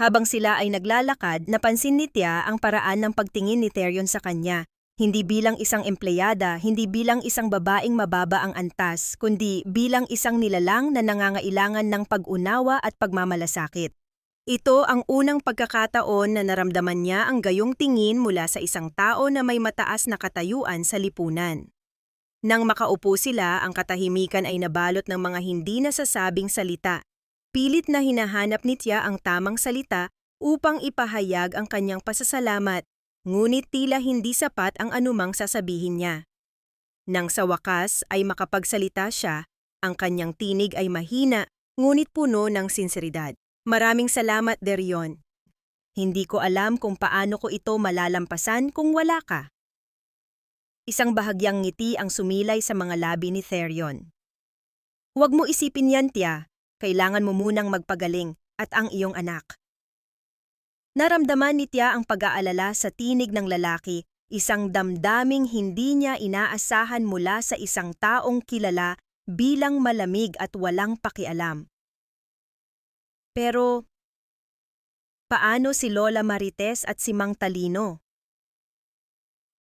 Habang sila ay naglalakad, napansin ni Tia ang paraan ng pagtingin ni Terion sa kanya, hindi bilang isang empleyada, hindi bilang isang babaeng mababa ang antas, kundi bilang isang nilalang na nangangailangan ng pag-unawa at pagmamalasakit. Ito ang unang pagkakataon na naramdaman niya ang gayong tingin mula sa isang tao na may mataas na katayuan sa lipunan. Nang makaupo sila, ang katahimikan ay nabalot ng mga hindi nasasabing salita. Pilit na hinahanap ni Tia ang tamang salita upang ipahayag ang kanyang pasasalamat, ngunit tila hindi sapat ang anumang sasabihin niya. Nang sa wakas ay makapagsalita siya, ang kanyang tinig ay mahina, ngunit puno ng sinseridad. Maraming salamat, Terion. Hindi ko alam kung paano ko ito malalampasan kung wala ka. Isang bahagyang ngiti ang sumilay sa mga labi ni Terion. Huwag mo isipin yan, Tia. Kailangan mo munang magpagaling at ang iyong anak. Naramdaman ni Tia ang pag-aalala sa tinig ng lalaki, isang damdaming hindi niya inaasahan mula sa isang taong kilala bilang malamig at walang pakialam. Pero, paano si Lola Marites at si Mang Talino?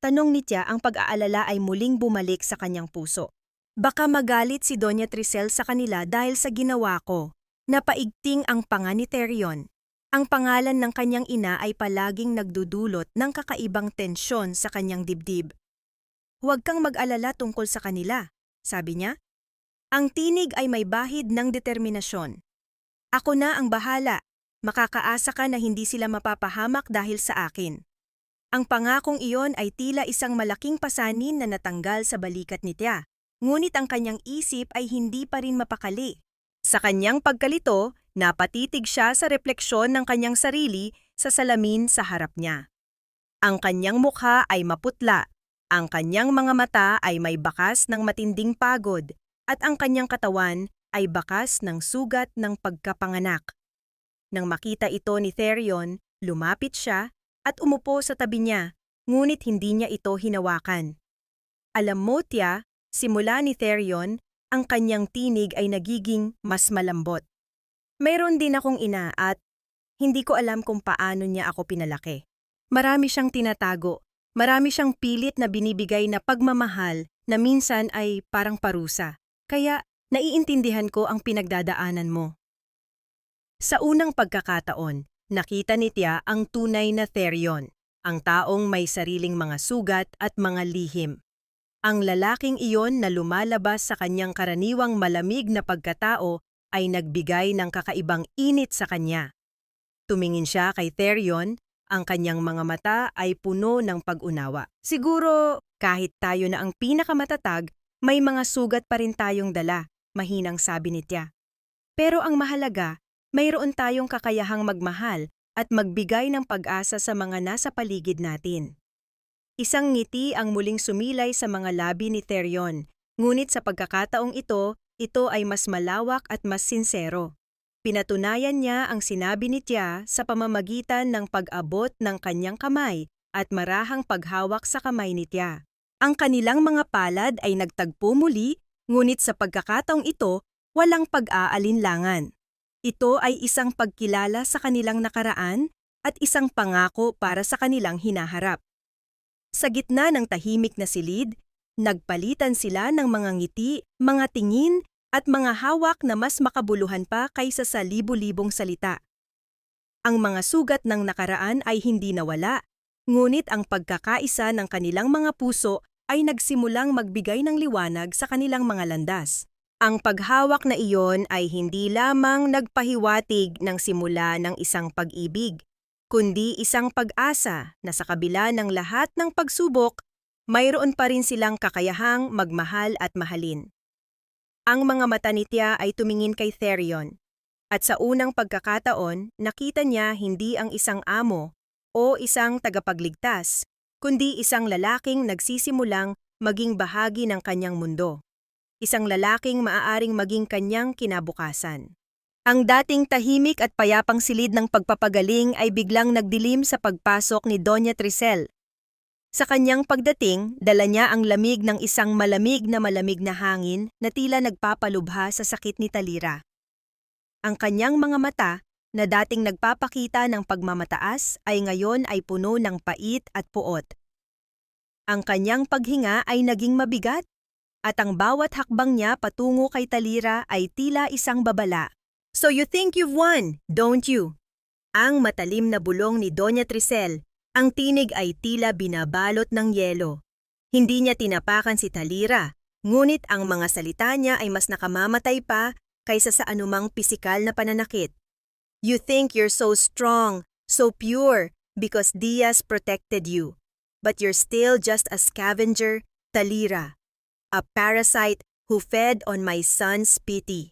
Tanong ni Tia, ang pag-aalala ay muling bumalik sa kanyang puso. Baka magalit si Doña Tricel sa kanila dahil sa ginawa ko. Napaigting ang panga ni Terion. Ang pangalan ng kanyang ina ay palaging nagdudulot ng kakaibang tensyon sa kanyang dibdib. Huwag kang mag-alala tungkol sa kanila, sabi niya. Ang tinig ay may bahid ng determinasyon. Ako na ang bahala. Makakaasa ka na hindi sila mapapahamak dahil sa akin. Ang pangakong iyon ay tila isang malaking pasanin na natanggal sa balikat ni Tia. Ngunit ang kanyang isip ay hindi pa rin mapakali. Sa kanyang pagkalito, napatitig siya sa refleksyon ng kanyang sarili sa salamin sa harap niya. Ang kanyang mukha ay maputla, ang kanyang mga mata ay may bakas ng matinding pagod, at ang kanyang katawan ay bakas ng sugat ng pagkapanganak. Nang makita ito ni Therion, lumapit siya at umupo sa tabi niya, ngunit hindi niya ito hinawakan. Alam mo, Tia, simula ni Therion, ang kanyang tinig ay nagiging mas malambot. Mayroon din akong ina at hindi ko alam kung paano niya ako pinalaki. Marami siyang tinatago, marami siyang pilit na binibigay na pagmamahal na minsan ay parang parusa. Kaya naiintindihan ko ang pinagdadaanan mo. Sa unang pagkakataon, nakita ni Tia ang tunay na Therion, ang taong may sariling mga sugat at mga lihim. Ang lalaking iyon na lumalabas sa kanyang karaniwang malamig na pagkatao ay nagbigay ng kakaibang init sa kanya. Tumingin siya kay Therion, ang kanyang mga mata ay puno ng pag-unawa. Siguro, kahit tayo na ang pinakamatatag, may mga sugat pa rin tayong dala, mahinang sabi ni Tia. Pero ang mahalaga, mayroon tayong kakayahang magmahal at magbigay ng pag-asa sa mga nasa paligid natin. Isang ngiti ang muling sumilay sa mga labi ni Therion, ngunit sa pagkakataong ito ay mas malawak at mas sinsero. Pinatunayan niya ang sinabi ni Tia sa pamamagitan ng pag-abot ng kanyang kamay at marahang paghawak sa kamay ni Tia. Ang kanilang mga palad ay nagtagpo muli, ngunit sa pagkakataong ito, walang pag-aalinlangan. Ito ay isang pagkilala sa kanilang nakaraan at isang pangako para sa kanilang hinaharap. Sa gitna ng tahimik na silid, nagpalitan sila ng mga ngiti, mga tingin, at mga hawak na mas makabuluhan pa kaysa sa libu-libong salita. Ang mga sugat ng nakaraan ay hindi nawala, ngunit ang pagkakaisa ng kanilang mga puso ay nagsimulang magbigay ng liwanag sa kanilang mga landas. Ang paghawak na iyon ay hindi lamang nagpahiwatig ng simula ng isang pag-ibig, kundi isang pag-asa na sa kabila ng lahat ng pagsubok, mayroon pa rin silang kakayahang magmahal at mahalin. Ang mga mata ni Tia ay tumingin kay Therion, at sa unang pagkakataon, nakita niya hindi ang isang amo o isang tagapagligtas, kundi isang lalaking nagsisimulang maging bahagi ng kanyang mundo. Isang lalaking maaaring maging kanyang kinabukasan. Ang dating tahimik at payapang silid ng pagpapagaling ay biglang nagdilim sa pagpasok ni Doña Tricel. Sa kanyang pagdating, dala niya ang lamig ng isang malamig na hangin na tila nagpapalubha sa sakit ni Talira. Ang kanyang mga mata, na dating nagpapakita ng pagmamataas, ay ngayon ay puno ng pait at puot. Ang kanyang paghinga ay naging mabigat, at ang bawat hakbang niya patungo kay Talira ay tila isang babala. So you think you've won, don't you? Ang matalim na bulong ni Doña Tricel, ang tinig ay tila binabalot ng yelo. Hindi niya tinapakan si Talira, ngunit ang mga salita niya ay mas nakamamatay pa kaysa sa anumang pisikal na pananakit. You think you're so strong, so pure, because Diaz protected you. But you're still just a scavenger, Talira. A parasite who fed on my son's pity.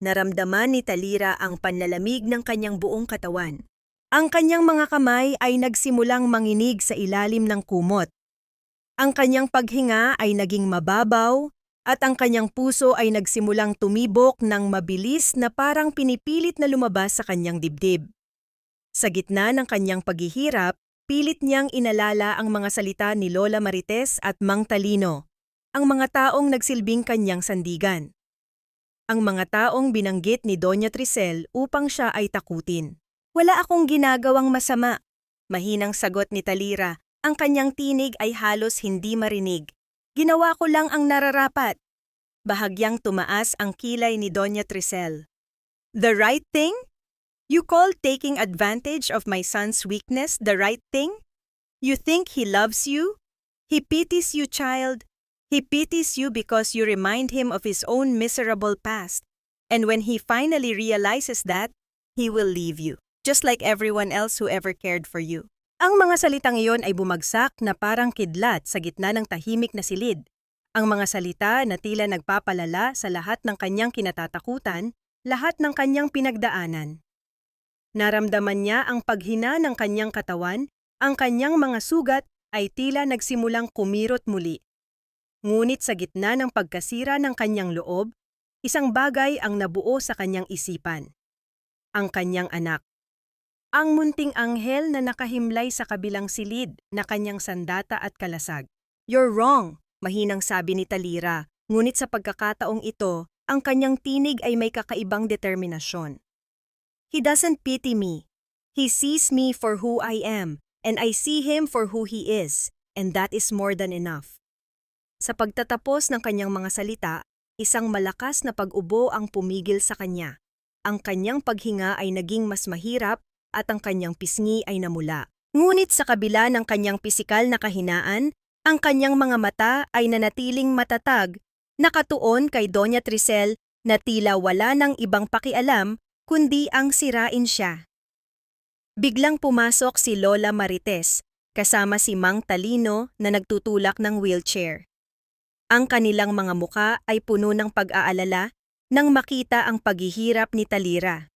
Naramdaman ni Talira ang panlalamig ng kanyang buong katawan. Ang kanyang mga kamay ay nagsimulang manginig sa ilalim ng kumot. Ang kanyang paghinga ay naging mababaw at ang kanyang puso ay nagsimulang tumibok ng mabilis na parang pinipilit na lumabas sa kanyang dibdib. Sa gitna ng kanyang paghihirap, pilit niyang inalala ang mga salita ni Lola Marites at Mang Talino, ang mga taong nagsilbing kanyang sandigan. Ang mga taong binanggit ni Doña Tricel upang siya ay takutin. Wala akong ginagawang masama. Mahinang sagot ni Talira, ang kanyang tinig ay halos hindi marinig. Ginawa ko lang ang nararapat. Bahagyang tumaas ang kilay ni Doña Tricel. The right thing? You call taking advantage of my son's weakness the right thing? You think he loves you? He pities you, child. He pities you because you remind him of his own miserable past. And when he finally realizes that, he will leave you, just like everyone else who ever cared for you. Ang mga salitang iyon ay bumagsak na parang kidlat sa gitna ng tahimik na silid. Ang mga salita na tila nagpapalala sa lahat ng kanyang kinatatakutan, lahat ng kanyang pinagdaanan. Naramdaman niya ang paghina ng kanyang katawan, ang kanyang mga sugat ay tila nagsimulang kumirot muli. Ngunit sa gitna ng pagkasira ng kanyang loob, isang bagay ang nabuo sa kanyang isipan. Ang kanyang anak. Ang munting anghel na nakahimlay sa kabilang silid na kanyang sandata at kalasag. You're wrong, mahinang sabi ni Talira, ngunit sa pagkakataong ito, ang kanyang tinig ay may kakaibang determinasyon. He doesn't pity me. He sees me for who I am, and I see him for who he is, and that is more than enough. Sa pagtatapos ng kanyang mga salita, isang malakas na pag-ubo ang pumigil sa kanya. Ang kanyang paghinga ay naging mas mahirap at ang kanyang pisngi ay namula. Ngunit sa kabila ng kanyang pisikal na kahinaan, ang kanyang mga mata ay nanatiling matatag, nakatuon kay Doña Tricel na tila wala ng ibang pakialam kundi ang sirain siya. Biglang pumasok si Lola Marites, kasama si Mang Talino na nagtutulak ng wheelchair. Ang kanilang mga muka ay puno ng pag-aalala nang makita ang paghihirap ni Talira.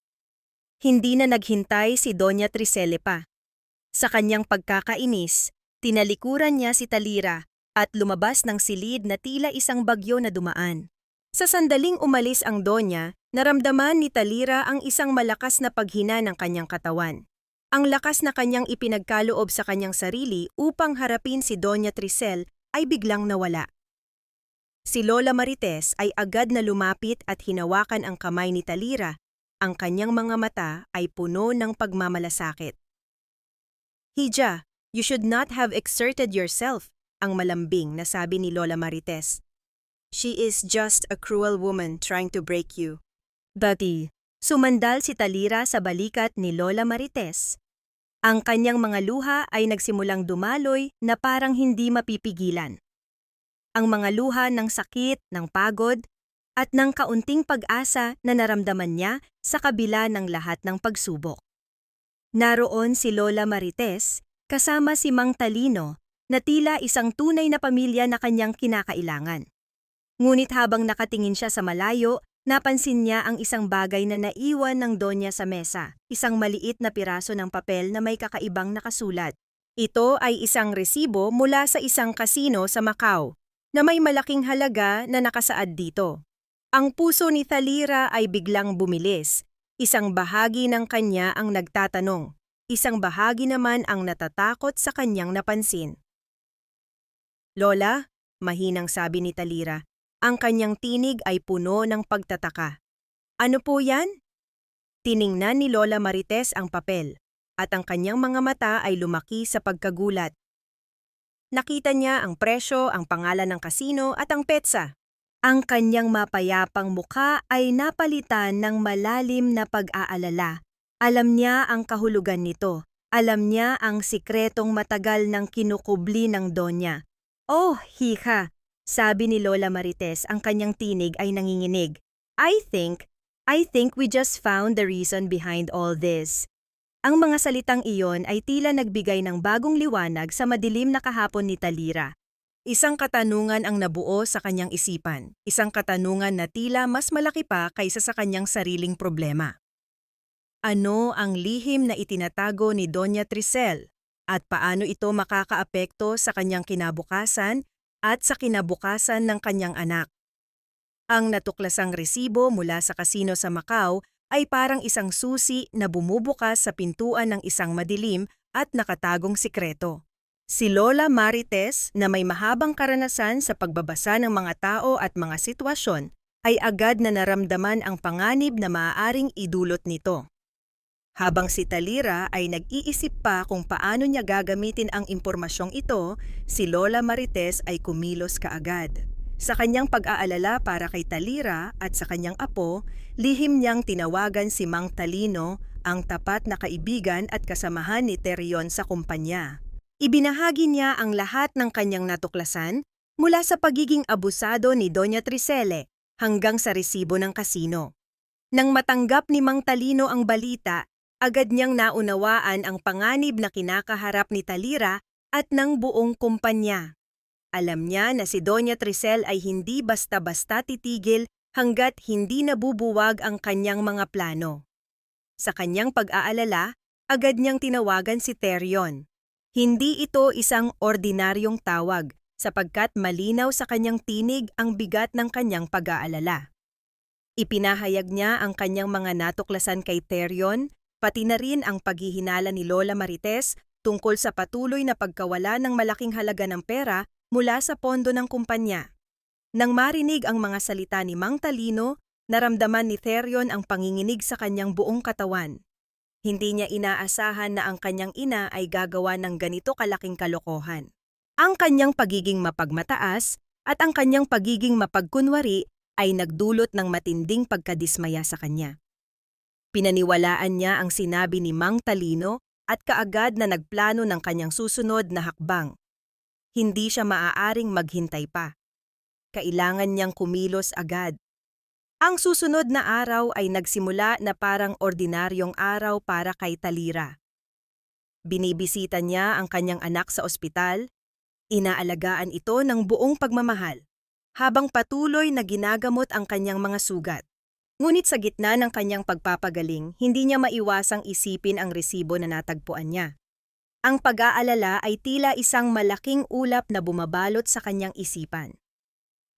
Hindi na naghintay si Doña Tricel pa. Sa kanyang pagkakainis, tinalikuran niya si Talira at lumabas ng silid na tila isang bagyo na dumaan. Sa sandaling umalis ang Donya, naramdaman ni Talira ang isang malakas na paghina ng kanyang katawan. Ang lakas na kanyang ipinagkaloob sa kanyang sarili upang harapin si Doña Tricel ay biglang nawala. Si Lola Marites ay agad na lumapit at hinawakan ang kamay ni Talira. Ang kanyang mga mata ay puno ng pagmamalasakit. Hija, you should not have exerted yourself, ang malambing na sabi ni Lola Marites. She is just a cruel woman trying to break you. Dati, sumandal si Talira sa balikat ni Lola Marites. Ang kanyang mga luha ay nagsimulang dumaloy na parang hindi mapipigilan. Ang mga luha ng sakit, ng pagod, at ng kaunting pag-asa na naramdaman niya sa kabila ng lahat ng pagsubok. Naroon si Lola Marites kasama si Mang Talino na tila isang tunay na pamilya na kanyang kinakailangan. Ngunit habang nakatingin siya sa malayo, napansin niya ang isang bagay na naiwan ng Donya sa mesa, isang maliit na piraso ng papel na may kakaibang nakasulat. Ito ay isang resibo mula sa isang kasino sa Macau, na may malaking halaga na nakasaad dito. Ang puso ni Talira ay biglang bumilis. Isang bahagi ng kanya ang nagtatanong, isang bahagi naman ang natatakot sa kanyang napansin. Lola, mahinang sabi ni Talira, ang kanyang tinig ay puno ng pagtataka. Ano po yan? Tiningnan ni Lola Marites ang papel, at ang kanyang mga mata ay lumaki sa pagkagulat. Nakita niya ang presyo, ang pangalan ng kasino at ang petsa. Ang kanyang mapayapang mukha ay napalitan ng malalim na pag-aalala. Alam niya ang kahulugan nito. Alam niya ang sikretong matagal ng kinukubli ng Donya. Oh, hika, sabi ni Lola Marites, ang kanyang tinig ay nanginginig. I think we just found the reason behind all this. Ang mga salitang iyon ay tila nagbigay ng bagong liwanag sa madilim na kahapon ni Talira. Isang katanungan ang nabuo sa kanyang isipan, isang katanungan na tila mas malaki pa kaysa sa kanyang sariling problema. Ano ang lihim na itinatago ni Doña Tricel at paano ito makakaapekto sa kanyang kinabukasan at sa kinabukasan ng kanyang anak? Ang natuklasang resibo mula sa kasino sa Macau ay parang isang susi na bumubukas sa pintuan ng isang madilim at nakatagong sikreto. Si Lola Marites, na may mahabang karanasan sa pagbabasa ng mga tao at mga sitwasyon, ay agad na naramdaman ang panganib na maaaring idulot nito. Habang si Talira ay nag-iisip pa kung paano niya gagamitin ang impormasyong ito, si Lola Marites ay kumilos kaagad. Sa kanyang pag-aalala para kay Talira at sa kanyang apo, lihim niyang tinawagan si Mang Talino, ang tapat na kaibigan at kasamahan ni Terion sa kumpanya. Ibinahagi niya ang lahat ng kanyang natuklasan mula sa pagiging abusado ni Doña Trisele hanggang sa resibo ng kasino. Nang matanggap ni Mang Talino ang balita, agad niyang naunawaan ang panganib na kinakaharap ni Talira at ng buong kumpanya. Alam niya na si Doña Trisel ay hindi basta-basta titigil hanggat hindi nabubuwag ang kanyang mga plano. Sa kanyang pag-aalala, agad niyang tinawagan si Terion. Hindi ito isang ordinaryong tawag sapagkat malinaw sa kanyang tinig ang bigat ng kanyang pag-aalala. Ipinahayag niya ang kanyang mga natuklasan kay Terion, pati na rin ang paghihinala ni Lola Marites tungkol sa patuloy na pagkawala ng malaking halaga ng pera mula sa pondo ng kumpanya. Nang marinig ang mga salita ni Mang Talino, naramdaman ni Terion ang panginginig sa kanyang buong katawan. Hindi niya inaasahan na ang kanyang ina ay gagawa ng ganito kalaking kalokohan. Ang kanyang pagiging mapagmataas at ang kanyang pagiging mapagkunwari ay nagdulot ng matinding pagkadismaya sa kanya. Pinaniwalaan niya ang sinabi ni Mang Talino at kaagad na nagplano ng kanyang susunod na hakbang. Hindi siya maaaring maghintay pa. Kailangan niyang kumilos agad. Ang susunod na araw ay nagsimula na parang ordinaryong araw para kay Talira. Binibisita niya ang kanyang anak sa ospital, inaalagaan ito ng buong pagmamahal, habang patuloy na ginagamot ang kanyang mga sugat. Ngunit sa gitna ng kanyang pagpapagaling, hindi niya maiwasang isipin ang resibo na natagpuan niya. Ang pag-aalala ay tila isang malaking ulap na bumabalot sa kanyang isipan.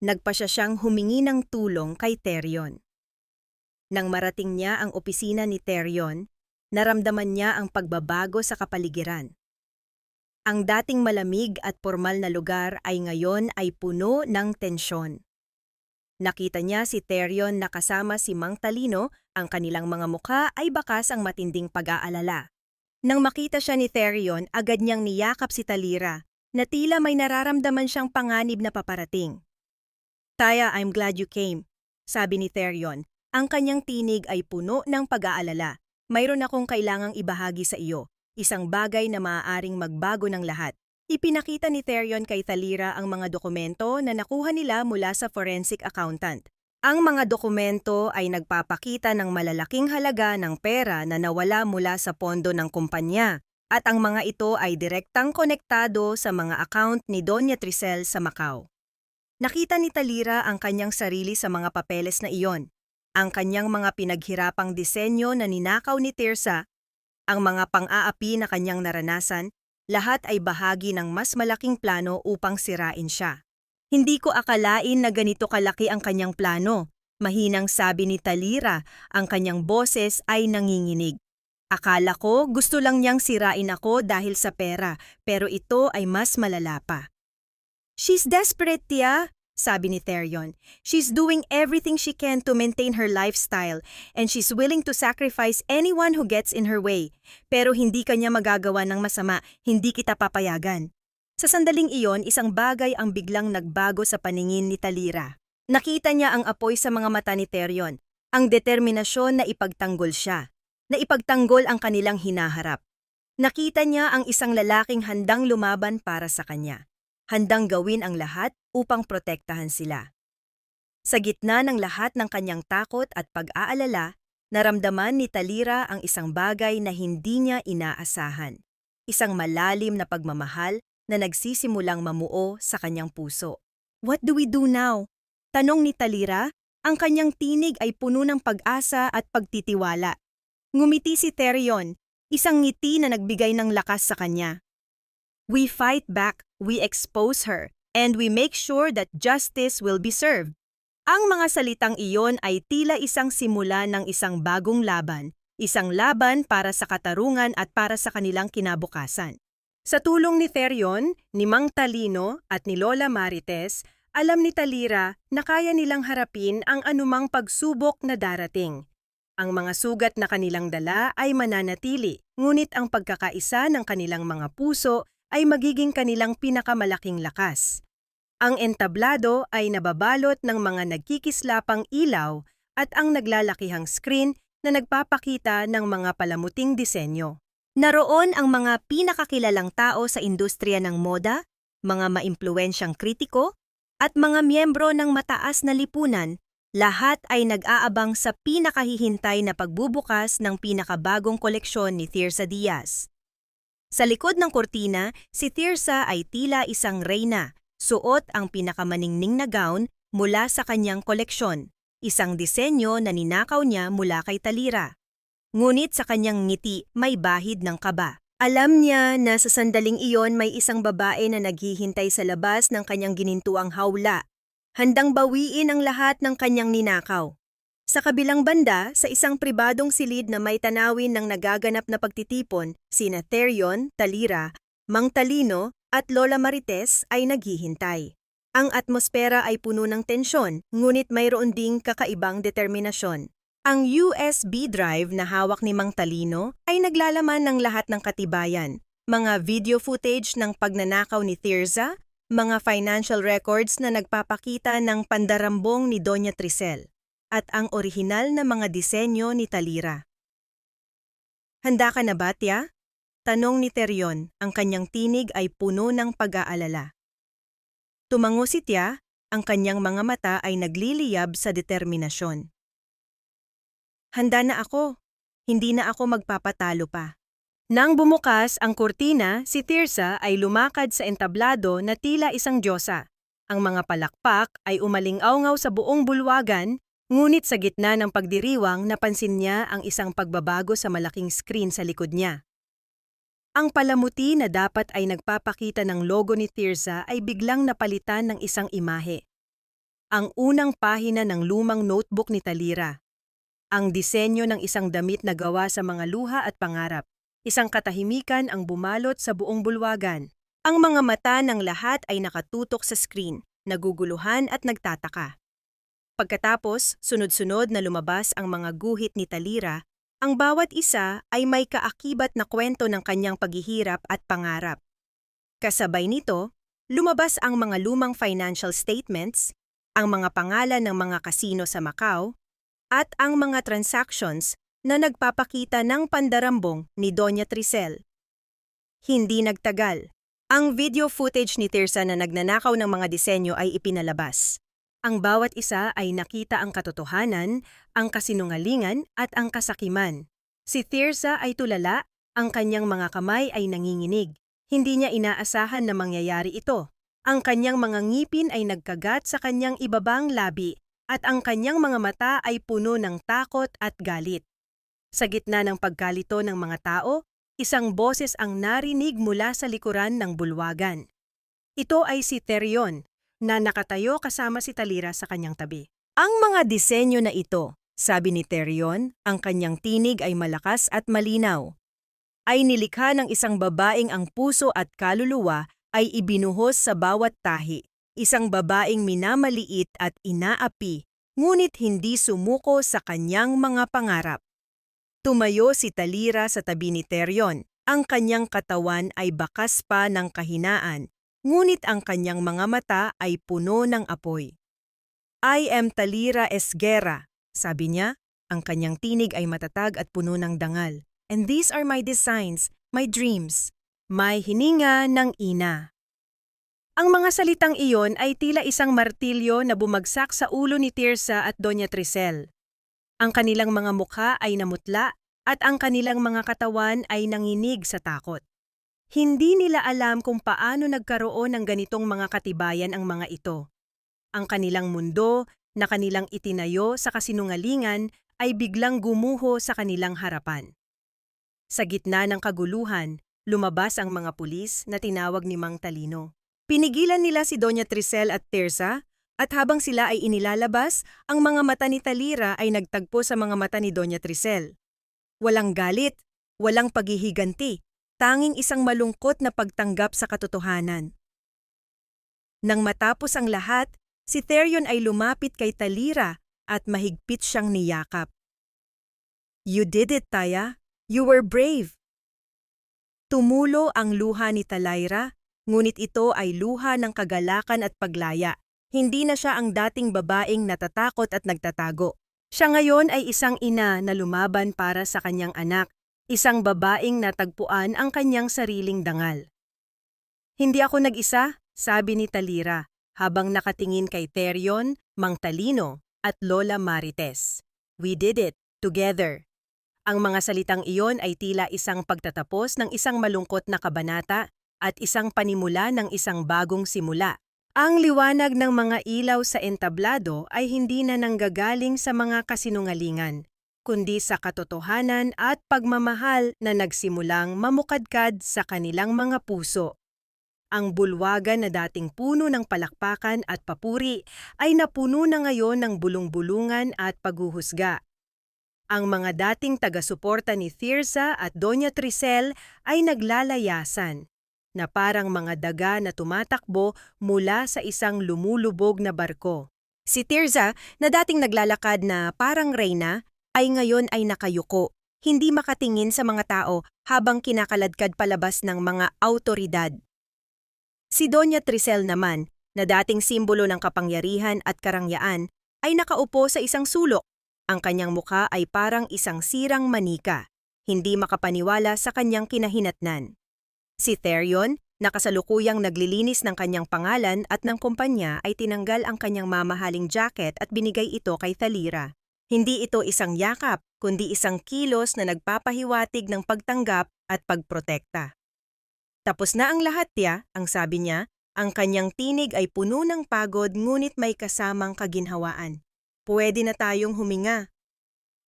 Nagpasya siyang humingi ng tulong kay Terion. Nang marating niya ang opisina ni Terion, naramdaman niya ang pagbabago sa kapaligiran. Ang dating malamig at pormal na lugar ay ngayon ay puno ng tensyon. Nakita niya si Terion na kasama si Mang Talino, ang kanilang mga mukha ay bakas ang matinding pag-aalala. Nang makita siya ni Terion, agad niyang niyakap si Talira, na tila may nararamdaman siyang panganib na paparating. "Taya, I'm glad you came," sabi ni Terion. Ang kanyang tinig ay puno ng pag-aalala. "Mayroon akong kailangang ibahagi sa iyo, isang bagay na maaaring magbago ng lahat." Ipinakita ni Terion kay Talira ang mga dokumento na nakuha nila mula sa forensic accountant. Ang mga dokumento ay nagpapakita ng malalaking halaga ng pera na nawala mula sa pondo ng kumpanya, at ang mga ito ay direktang konektado sa mga account ni Doña Trisel sa Macau. Nakita ni Talira ang kanyang sarili sa mga papeles na iyon, ang kanyang mga pinaghirapang disenyo na ninakaw ni Tirsa, ang mga pang-aapi na kanyang naranasan, lahat ay bahagi ng mas malaking plano upang sirain siya. "Hindi ko akalain na ganito kalaki ang kanyang plano," mahinang sabi ni Talira, ang kanyang boses ay nanginginig. "Akala ko gusto lang niyang sirain ako dahil sa pera, pero ito ay mas malala pa." "She's desperate, Tia," sabi ni Terion. "She's doing everything she can to maintain her lifestyle, and she's willing to sacrifice anyone who gets in her way. Pero hindi kanya magagawa ng masama, hindi kita papayagan." Sa sandaling iyon, isang bagay ang biglang nagbago sa paningin ni Talira. Nakita niya ang apoy sa mga mata ni Terion, ang determinasyon na ipagtanggol siya, na ipagtanggol ang kanilang hinaharap. Nakita niya ang isang lalaking handang lumaban para sa kanya, handang gawin ang lahat upang protektahan sila. Sa gitna ng lahat ng kanyang takot at pag-aalala, naramdaman ni Talira ang isang bagay na hindi niya inaasahan. Isang malalim na pagmamahal na nagsisimulang mamuo sa kanyang puso. "What do we do now?" tanong ni Talira, ang kanyang tinig ay puno ng pag-asa at pagtitiwala. Ngumiti si Terion, isang ngiti na nagbigay ng lakas sa kanya. "We fight back, we expose her, and we make sure that justice will be served." Ang mga salitang iyon ay tila isang simula ng isang bagong isang laban para sa katarungan at para sa kanilang kinabukasan. Sa tulong ni Therion, ni Mang Talino at ni Lola Marites, alam ni Talira na kaya nilang harapin ang anumang pagsubok na darating. Ang mga sugat na kanilang dala ay mananatili, ngunit ang pagkakaisa ng kanilang mga puso ay magiging kanilang pinakamalaking lakas. Ang entablado ay nababalot ng mga nagkikislapang ilaw at ang naglalakihang screen na nagpapakita ng mga palamuting disenyo. Naroon ang mga pinakakilalang tao sa industriya ng moda, mga maimpluwensyang kritiko, at mga miyembro ng mataas na lipunan. Lahat ay nag-aabang sa pinakahihintay na pagbubukas ng pinakabagong koleksyon ni Tirsa Diaz. Sa likod ng kurtina, si Tirsa ay tila isang reyna, suot ang pinakamaningning na gown mula sa kanyang koleksyon, isang disenyo na ninakaw niya mula kay Talira. Ngunit sa kanyang ngiti may bahid ng kaba. Alam niya na sa sandaling iyon may isang babae na naghihintay sa labas ng kanyang ginintuang hawla, handang bawiin ang lahat ng kanyang ninakaw. Sa kabilang banda, sa isang pribadong silid na may tanawin ng nagaganap na pagtitipon, sina Therion, Talira, Mang Talino at Lola Marites ay naghihintay. Ang atmosfera ay puno ng tensyon, ngunit mayroon ding kakaibang determinasyon. Ang USB drive na hawak ni Mang Talino ay naglalaman ng lahat ng katibayan, mga video footage ng pagnanakaw ni Tirsa, mga financial records na nagpapakita ng pandarambong ni Doña Tricel, at ang orihinal na mga disenyo ni Talira. Handa ka na ba, Tia? Tanong ni Therion, ang kanyang tinig ay puno ng pag-aalala. Tumango si Tia, ang kanyang mga mata ay nagliliyab sa determinasyon. Handa na ako. Hindi na ako magpapatalo pa. Nang bumukas ang kurtina, si Tirsa ay lumakad sa entablado na tila isang diyosa. Ang mga palakpak ay umaling-awngaw sa buong bulwagan, ngunit sa gitna ng pagdiriwang napansin niya ang isang pagbabago sa malaking screen sa likod niya. Ang palamuti na dapat ay nagpapakita ng logo ni Tirsa ay biglang napalitan ng isang imahe. Ang unang pahina ng lumang notebook ni Talira. Ang disenyo ng isang damit na gawa sa mga luha at pangarap. Isang katahimikan ang bumalot sa buong bulwagan. Ang mga mata ng lahat ay nakatutok sa screen, naguguluhan at nagtataka. Pagkatapos, sunod-sunod na lumabas ang mga guhit ni Talira, ang bawat isa ay may kaakibat na kwento ng kanyang paghihirap at pangarap. Kasabay nito, lumabas ang mga lumang financial statements, ang mga pangalan ng mga kasino sa Macau, at ang mga transactions na nagpapakita ng pandarambong ni Doña Tricel. Hindi nagtagal. Ang video footage ni Tirsa na nagnanakaw ng mga disenyo ay ipinalabas. Ang bawat isa ay nakita ang katotohanan, ang kasinungalingan at ang kasakiman. Si Tirsa ay tulala, ang kanyang mga kamay ay nanginginig. Hindi niya inaasahan na mangyayari ito. Ang kanyang mga ngipin ay nagkagat sa kanyang ibabang labi at ang kanyang mga mata ay puno ng takot at galit. Sa gitna ng pagkalito ng mga tao, isang boses ang narinig mula sa likuran ng bulwagan. Ito ay si Therion, na nakatayo kasama si Talira sa kanyang tabi. Ang mga disenyo na ito, sabi ni Therion, ang kanyang tinig ay malakas at malinaw, ay nilikha ng isang babaeng ang puso at kaluluwa ay ibinuhos sa bawat tahi. Isang babaeng minamaliit at inaapi, ngunit hindi sumuko sa kanyang mga pangarap. Tumayo si Talira sa tabi ni Therion. Ang kanyang katawan ay bakas pa ng kahinaan, ngunit ang kanyang mga mata ay puno ng apoy. I am Talira Esguerra, sabi niya. Ang kanyang tinig ay matatag at puno ng dangal. And these are my designs, my dreams. May hininga ng ina. Ang mga salitang iyon ay tila isang martilyo na bumagsak sa ulo ni Tirsa at Doña Tricel. Ang kanilang mga mukha ay namutla at ang kanilang mga katawan ay nanginig sa takot. Hindi nila alam kung paano nagkaroon ng ganitong mga katibayan ang mga ito. Ang kanilang mundo na kanilang itinayo sa kasinungalingan ay biglang gumuho sa kanilang harapan. Sa gitna ng kaguluhan, lumabas ang mga pulis na tinawag ni Mang Talino. Pinigilan nila si Doña Tricel at Tirsa, At habang sila ay inilalabas, ang mga mata ni Talira ay nagtagpo sa mga mata ni Doña Tricel. Walang galit, walang paghihiganti, tanging isang malungkot na pagtanggap sa katotohanan. Nang matapos ang lahat, si Therion ay lumapit kay Talira at mahigpit siyang niyakap. "You did it, Taya. You were brave." Tumulo ang luha ni Talaira, ngunit ito ay luha ng kagalakan at paglaya. Hindi na siya ang dating babaeng natatakot at nagtatago. Siya ngayon ay isang ina na lumaban para sa kanyang anak, isang babaeng natagpuan ang kanyang sariling dangal. "Hindi ako nag-isa," sabi ni Talira, habang nakatingin kay Therion, Mang Talino, at Lola Marites. "We did it, together." Ang mga salitang iyon ay tila isang pagtatapos ng isang malungkot na kabanata at isang panimula ng isang bagong simula. Ang liwanag ng mga ilaw sa entablado ay hindi na nanggagaling sa mga kasinungalingan, kundi sa katotohanan at pagmamahal na nagsimulang mamukadkad sa kanilang mga puso. Ang bulwagan na dating puno ng palakpakan at papuri ay napuno na ngayon ng bulong-bulungan at paghuhusga. Ang mga dating taga-suporta ni Thirza at Doña Tricel ay naglalayasan, na parang mga daga na tumatakbo mula sa isang lumulubog na barko. Si Thirza, na dating naglalakad na parang reyna, ay ngayon ay nakayuko, hindi makatingin sa mga tao habang kinakaladkad palabas ng mga awtoridad. Si Doña Tricel naman, na dating simbolo ng kapangyarihan at karangyaan, ay nakaupo sa isang sulok. Ang kanyang mukha ay parang isang sirang manika, hindi makapaniwala sa kanyang kinahinatnan. Si Therion, na kasalukuyang naglilinis ng kanyang pangalan at ng kumpanya, ay tinanggal ang kanyang mamahaling jacket at binigay ito kay Talira. Hindi ito isang yakap, kundi isang kilos na nagpapahiwatig ng pagtanggap at pagprotekta. "Tapos na ang lahat, tiya," ang sabi niya. Ang kanyang tinig ay puno ng pagod ngunit may kasamang kaginhawaan. "Pwede na tayong huminga."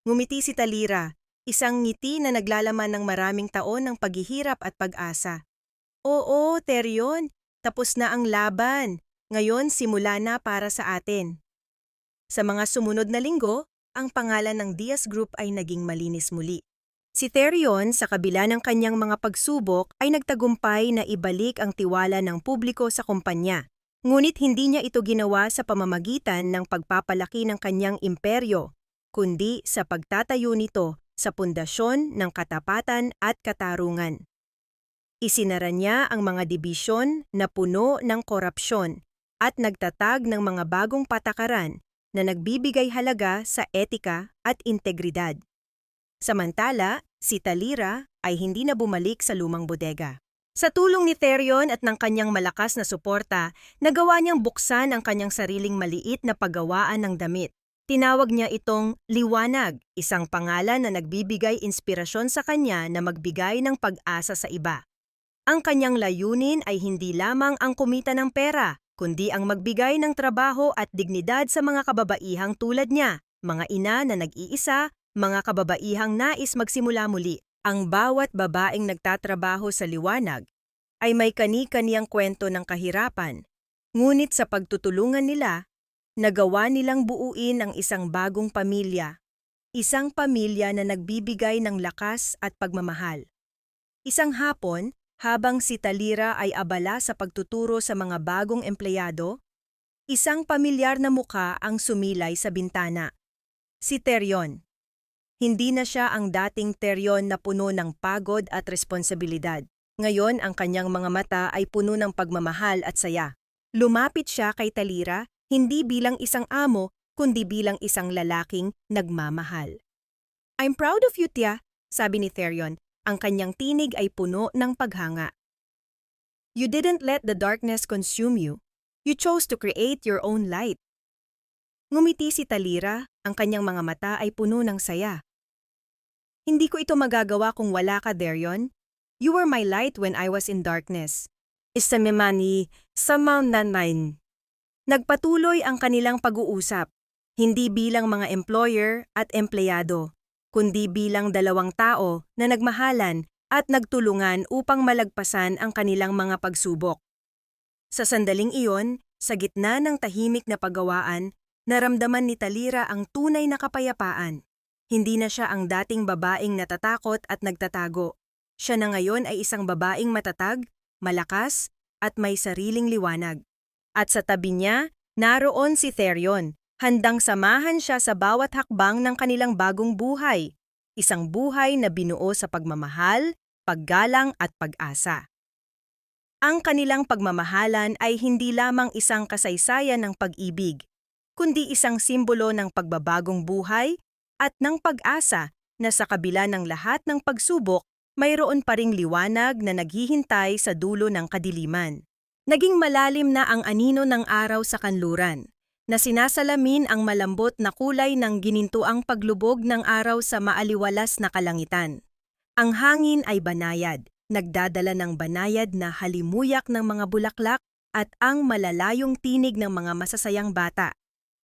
Ngumiti si Talira, isang ngiti na naglalaman ng maraming taon ng paghihirap at pag-asa. "Oo, Therion, tapos na ang laban. Ngayon simula na para sa atin." Sa mga sumunod na linggo, ang pangalan ng Diaz Group ay naging malinis muli. Si Therion, sa kabila ng kanyang mga pagsubok, ay nagtagumpay na ibalik ang tiwala ng publiko sa kumpanya. Ngunit hindi niya ito ginawa sa pamamagitan ng pagpapalaki ng kanyang imperyo, kundi sa pagtatayo nito sa pundasyon ng katapatan at katarungan. Isinara niya ang mga dibisyon na puno ng korupsyon at nagtatag ng mga bagong patakaran na nagbibigay halaga sa etika at integridad. Samantala, si Talira ay hindi na bumalik sa lumang bodega. Sa tulong ni Therion at ng kanyang malakas na suporta, nagawa niyang buksan ang kanyang sariling maliit na paggawaan ng damit. Tinawag niya itong Liwanag, isang pangalan na nagbibigay inspirasyon sa kanya na magbigay ng pag-asa sa iba. Ang kanyang layunin ay hindi lamang ang kumita ng pera, kundi ang magbigay ng trabaho at dignidad sa mga kababaihang tulad niya, mga ina na nag-iisa, mga kababaihang nais magsimula muli. Ang bawat babaeng nagtatrabaho sa Liwanag ay may kani-kaniyang kwento ng kahirapan, ngunit sa pagtutulungan nila, nagawa nilang buuin ang isang bagong pamilya, isang pamilya na nagbibigay ng lakas at pagmamahal. Isang hapon, habang si Talira ay abala sa pagtuturo sa mga bagong empleyado, isang pamilyar na mukha ang sumilay sa bintana. Si Therion. Hindi na siya ang dating Therion na puno ng pagod at responsibilidad. Ngayon ang kanyang mga mata ay puno ng pagmamahal at saya. Lumapit siya kay Talira, hindi bilang isang amo, kundi bilang isang lalaking nagmamahal. "I'm proud of you, tiya," sabi ni Therion. Ang kanyang tinig ay puno ng paghanga. "You didn't let the darkness consume you. You chose to create your own light." Ngumiti si Talira, ang kanyang mga mata ay puno ng saya. "Hindi ko ito magagawa kung wala ka, Therion. You were my light when I was in darkness." Isamemani, samaunanan. Nagpatuloy ang kanilang pag-uusap, hindi bilang mga employer at empleyado, kundi bilang dalawang tao na nagmahalan at nagtulungan upang malagpasan ang kanilang mga pagsubok. Sa sandaling iyon, Sa gitna ng tahimik na paggawaan, naramdaman ni Talira ang tunay na kapayapaan. Hindi na siya ang dating babaeng natatakot at nagtatago. Siya na ngayon ay isang babaeng matatag, malakas, at may sariling liwanag. At sa tabi niya, naroon si Therion, handang samahan siya sa bawat hakbang ng kanilang bagong buhay. Isang buhay na binuo sa pagmamahal, paggalang at pag-asa. Ang kanilang pagmamahalan ay hindi lamang isang kasaysayan ng pag-ibig, kundi isang simbolo ng pagbabagong buhay at ng pag-asa na sa kabila ng lahat ng pagsubok, mayroon pa ring liwanag na naghihintay sa dulo ng kadiliman. Naging malalim na ang anino ng araw sa kanluran, na sinasalamin ang malambot na kulay ng ginintuang paglubog ng araw sa maaliwalas na kalangitan. Ang hangin ay banayad, nagdadala ng banayad na halimuyak ng mga bulaklak at ang malalayong tinig ng mga masasayang bata.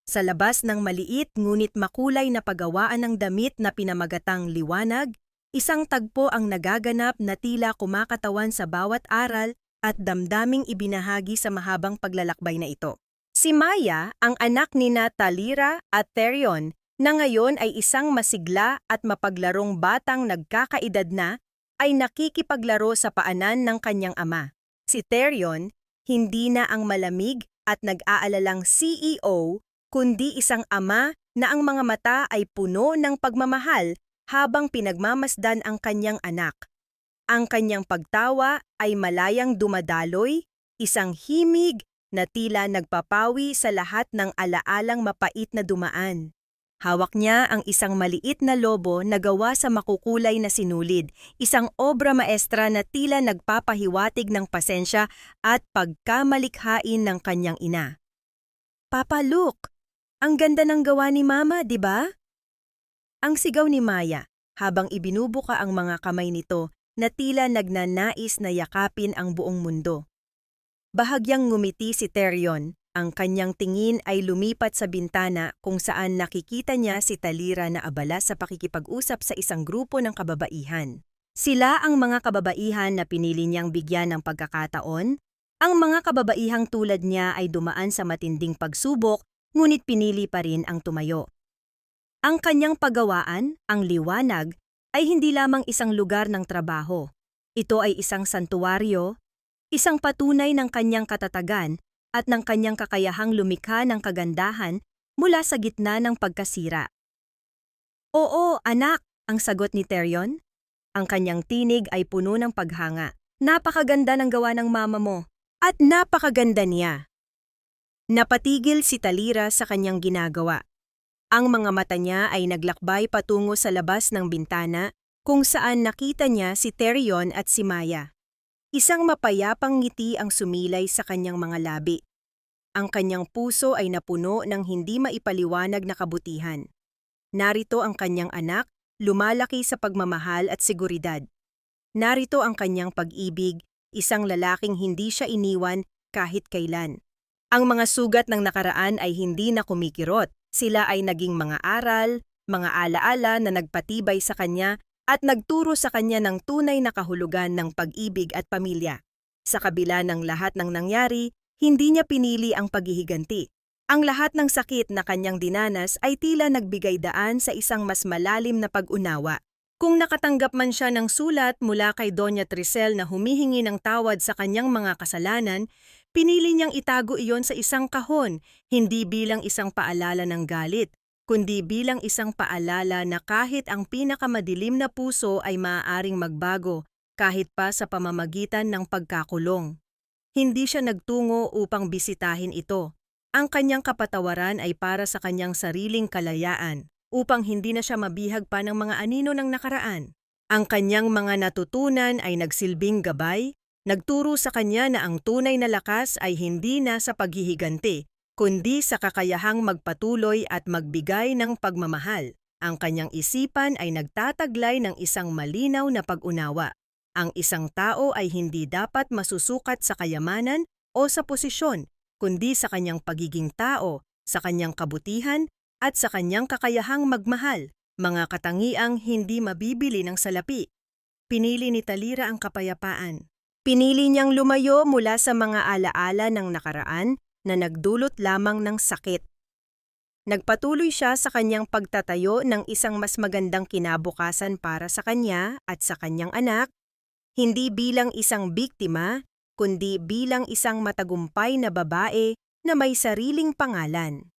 Sa labas ng maliit ngunit makulay na paggawaan ng damit na pinamagatang liwanag, isang tagpo ang nagaganap na tila kumakatawan sa bawat aral at damdaming ibinahagi sa mahabang paglalakbay na ito. Si Maya, ang anak nina Talira at Therion, na ngayon ay isang masigla at mapaglarong batang nagkakaedad na, ay nakikipaglaro sa paanan ng kanyang ama. Si Therion, hindi na ang malamig at nag-aalalang CEO, kundi isang ama na ang mga mata ay puno ng pagmamahal habang pinagmamasdan ang kanyang anak. Ang kanyang pagtawa ay malayang dumadaloy, isang himig na tila nagpapawi sa lahat ng alaalang mapait na dumaan. Hawak niya ang isang maliit na lobo na gawa sa makukulay na sinulid, isang obra maestra na tila nagpapahiwatig ng pasensya at pagkamalikhain ng kanyang ina. "Papa Luke, ang ganda ng gawa ni Mama, di ba?" Ang sigaw ni Maya habang ibinubuka ang mga kamay nito na tila nagnanais na yakapin ang buong mundo. Bahagyang ngumiti si Therion. Ang kanyang tingin ay lumipat sa bintana kung saan nakikita niya si Talira na abala sa pakikipag-usap sa isang grupo ng kababaihan. Sila ang mga kababaihan na pinili niyang bigyan ng pagkakataon. Ang mga kababaihang tulad niya ay dumaan sa matinding pagsubok, ngunit pinili pa rin ang tumayo. Ang kanyang paggawaan, ang liwanag, ay hindi lamang isang lugar ng trabaho. Ito ay isang santuwaryo, isang patunay ng kanyang katatagan at ng kanyang kakayahang lumikha ng kagandahan mula sa gitna ng pagkasira. "Oo, anak," ang sagot ni Therion. Ang kanyang tinig ay puno ng paghanga. "Napakaganda ng gawa ng mama mo, at napakaganda niya." Napatigil si Talira sa kanyang ginagawa. Ang mga mata niya ay naglakbay patungo sa labas ng bintana kung saan nakita niya si Therion at si Maya. Isang mapayapang ngiti ang sumilay sa kanyang mga labi. Ang kanyang puso ay napuno ng hindi maipaliwanag na kabutihan. Narito ang kanyang anak, lumalaki sa pagmamahal at seguridad. Narito ang kanyang pag-ibig, isang lalaking hindi siya iniwan kahit kailan. Ang mga sugat ng nakaraan ay hindi na kumikirot. Sila ay naging mga aral, mga alaala na nagpatibay sa kanya at nagturo sa kanya ng tunay na kahulugan ng pag-ibig at pamilya. Sa kabila ng lahat ng nangyari, hindi niya pinili ang paghihiganti. Ang lahat ng sakit na kanyang dinanas ay tila nagbigay daan sa isang mas malalim na pag-unawa. Kung nakatanggap man siya ng sulat mula kay Doña Tricel na humihingi ng tawad sa kanyang mga kasalanan, pinili niyang itago iyon sa isang kahon, hindi bilang isang paalala ng galit, kundi bilang isang paalala na kahit ang pinakamadilim na puso ay maaaring magbago, kahit pa sa pamamagitan ng pagkakulong. Hindi siya nagtungo upang bisitahin ito. Ang kanyang kapatawaran ay para sa kanyang sariling kalayaan, upang hindi na siya mabihag pa ng mga anino ng nakaraan. Ang kanyang mga natutunan ay nagsilbing gabay, nagturo sa kanya na ang tunay na lakas ay hindi na sa paghihiganti, kundi sa kakayahang magpatuloy at magbigay ng pagmamahal. Ang kanyang isipan ay nagtataglay ng isang malinaw na pag-unawa. Ang isang tao ay hindi dapat masusukat sa kayamanan o sa posisyon, kundi sa kanyang pagiging tao, sa kanyang kabutihan, at sa kanyang kakayahang magmahal, mga katangiang hindi mabibili ng salapi. Pinili ni Talira ang kapayapaan. Pinili niyang lumayo mula sa mga alaala ng nakaraan na nagdulot lamang ng sakit. Nagpatuloy siya sa kanyang pagtatayo ng isang mas magandang kinabukasan para sa kanya at sa kanyang anak, hindi bilang isang biktima, kundi bilang isang matagumpay na babae na may sariling pangalan.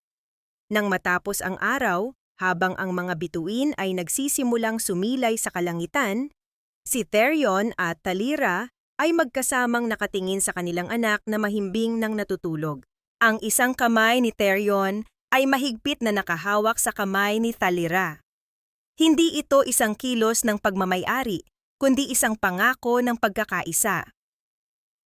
Nang matapos ang araw, habang ang mga bituin ay nagsisimulang sumilay sa kalangitan, si Therion at Talira ay magkasamang nakatingin sa kanilang anak na mahimbing nang natutulog. Ang isang kamay ni Therion ay mahigpit na nakahawak sa kamay ni Talira. Hindi ito isang kilos ng pagmamay-ari, kundi isang pangako ng pagkakaisa.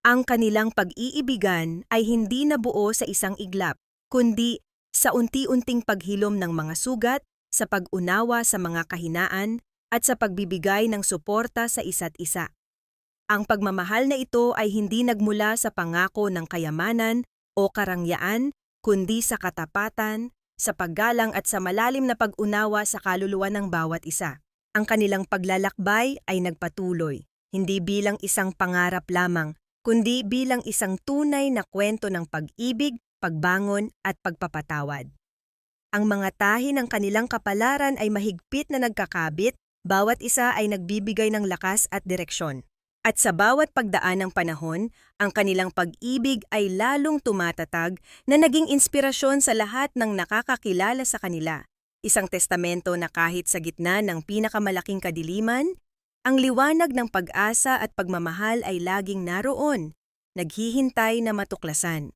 Ang kanilang pag-iibigan ay hindi nabuo sa isang iglap, kundi sa unti-unting paghilom ng mga sugat, sa pag-unawa sa mga kahinaan, at sa pagbibigay ng suporta sa isa't isa. Ang pagmamahal na ito ay hindi nagmula sa pangako ng kayamanan o karangyaan, kundi sa katapatan, sa paggalang at sa malalim na pag-unawa sa kaluluwa ng bawat isa. Ang kanilang paglalakbay ay nagpatuloy, hindi bilang isang pangarap lamang, kundi bilang isang tunay na kwento ng pag-ibig, pagbangon at pagpapatawad. Ang mga tahi ng kanilang kapalaran ay mahigpit na nagkakabit, bawat isa ay nagbibigay ng lakas at direksyon. At sa bawat pagdaan ng panahon, ang kanilang pag-ibig ay lalong tumatatag na naging inspirasyon sa lahat ng nakakakilala sa kanila. Isang testamento na kahit sa gitna ng pinakamalaking kadiliman, ang liwanag ng pag-asa at pagmamahal ay laging naroon, naghihintay na matuklasan.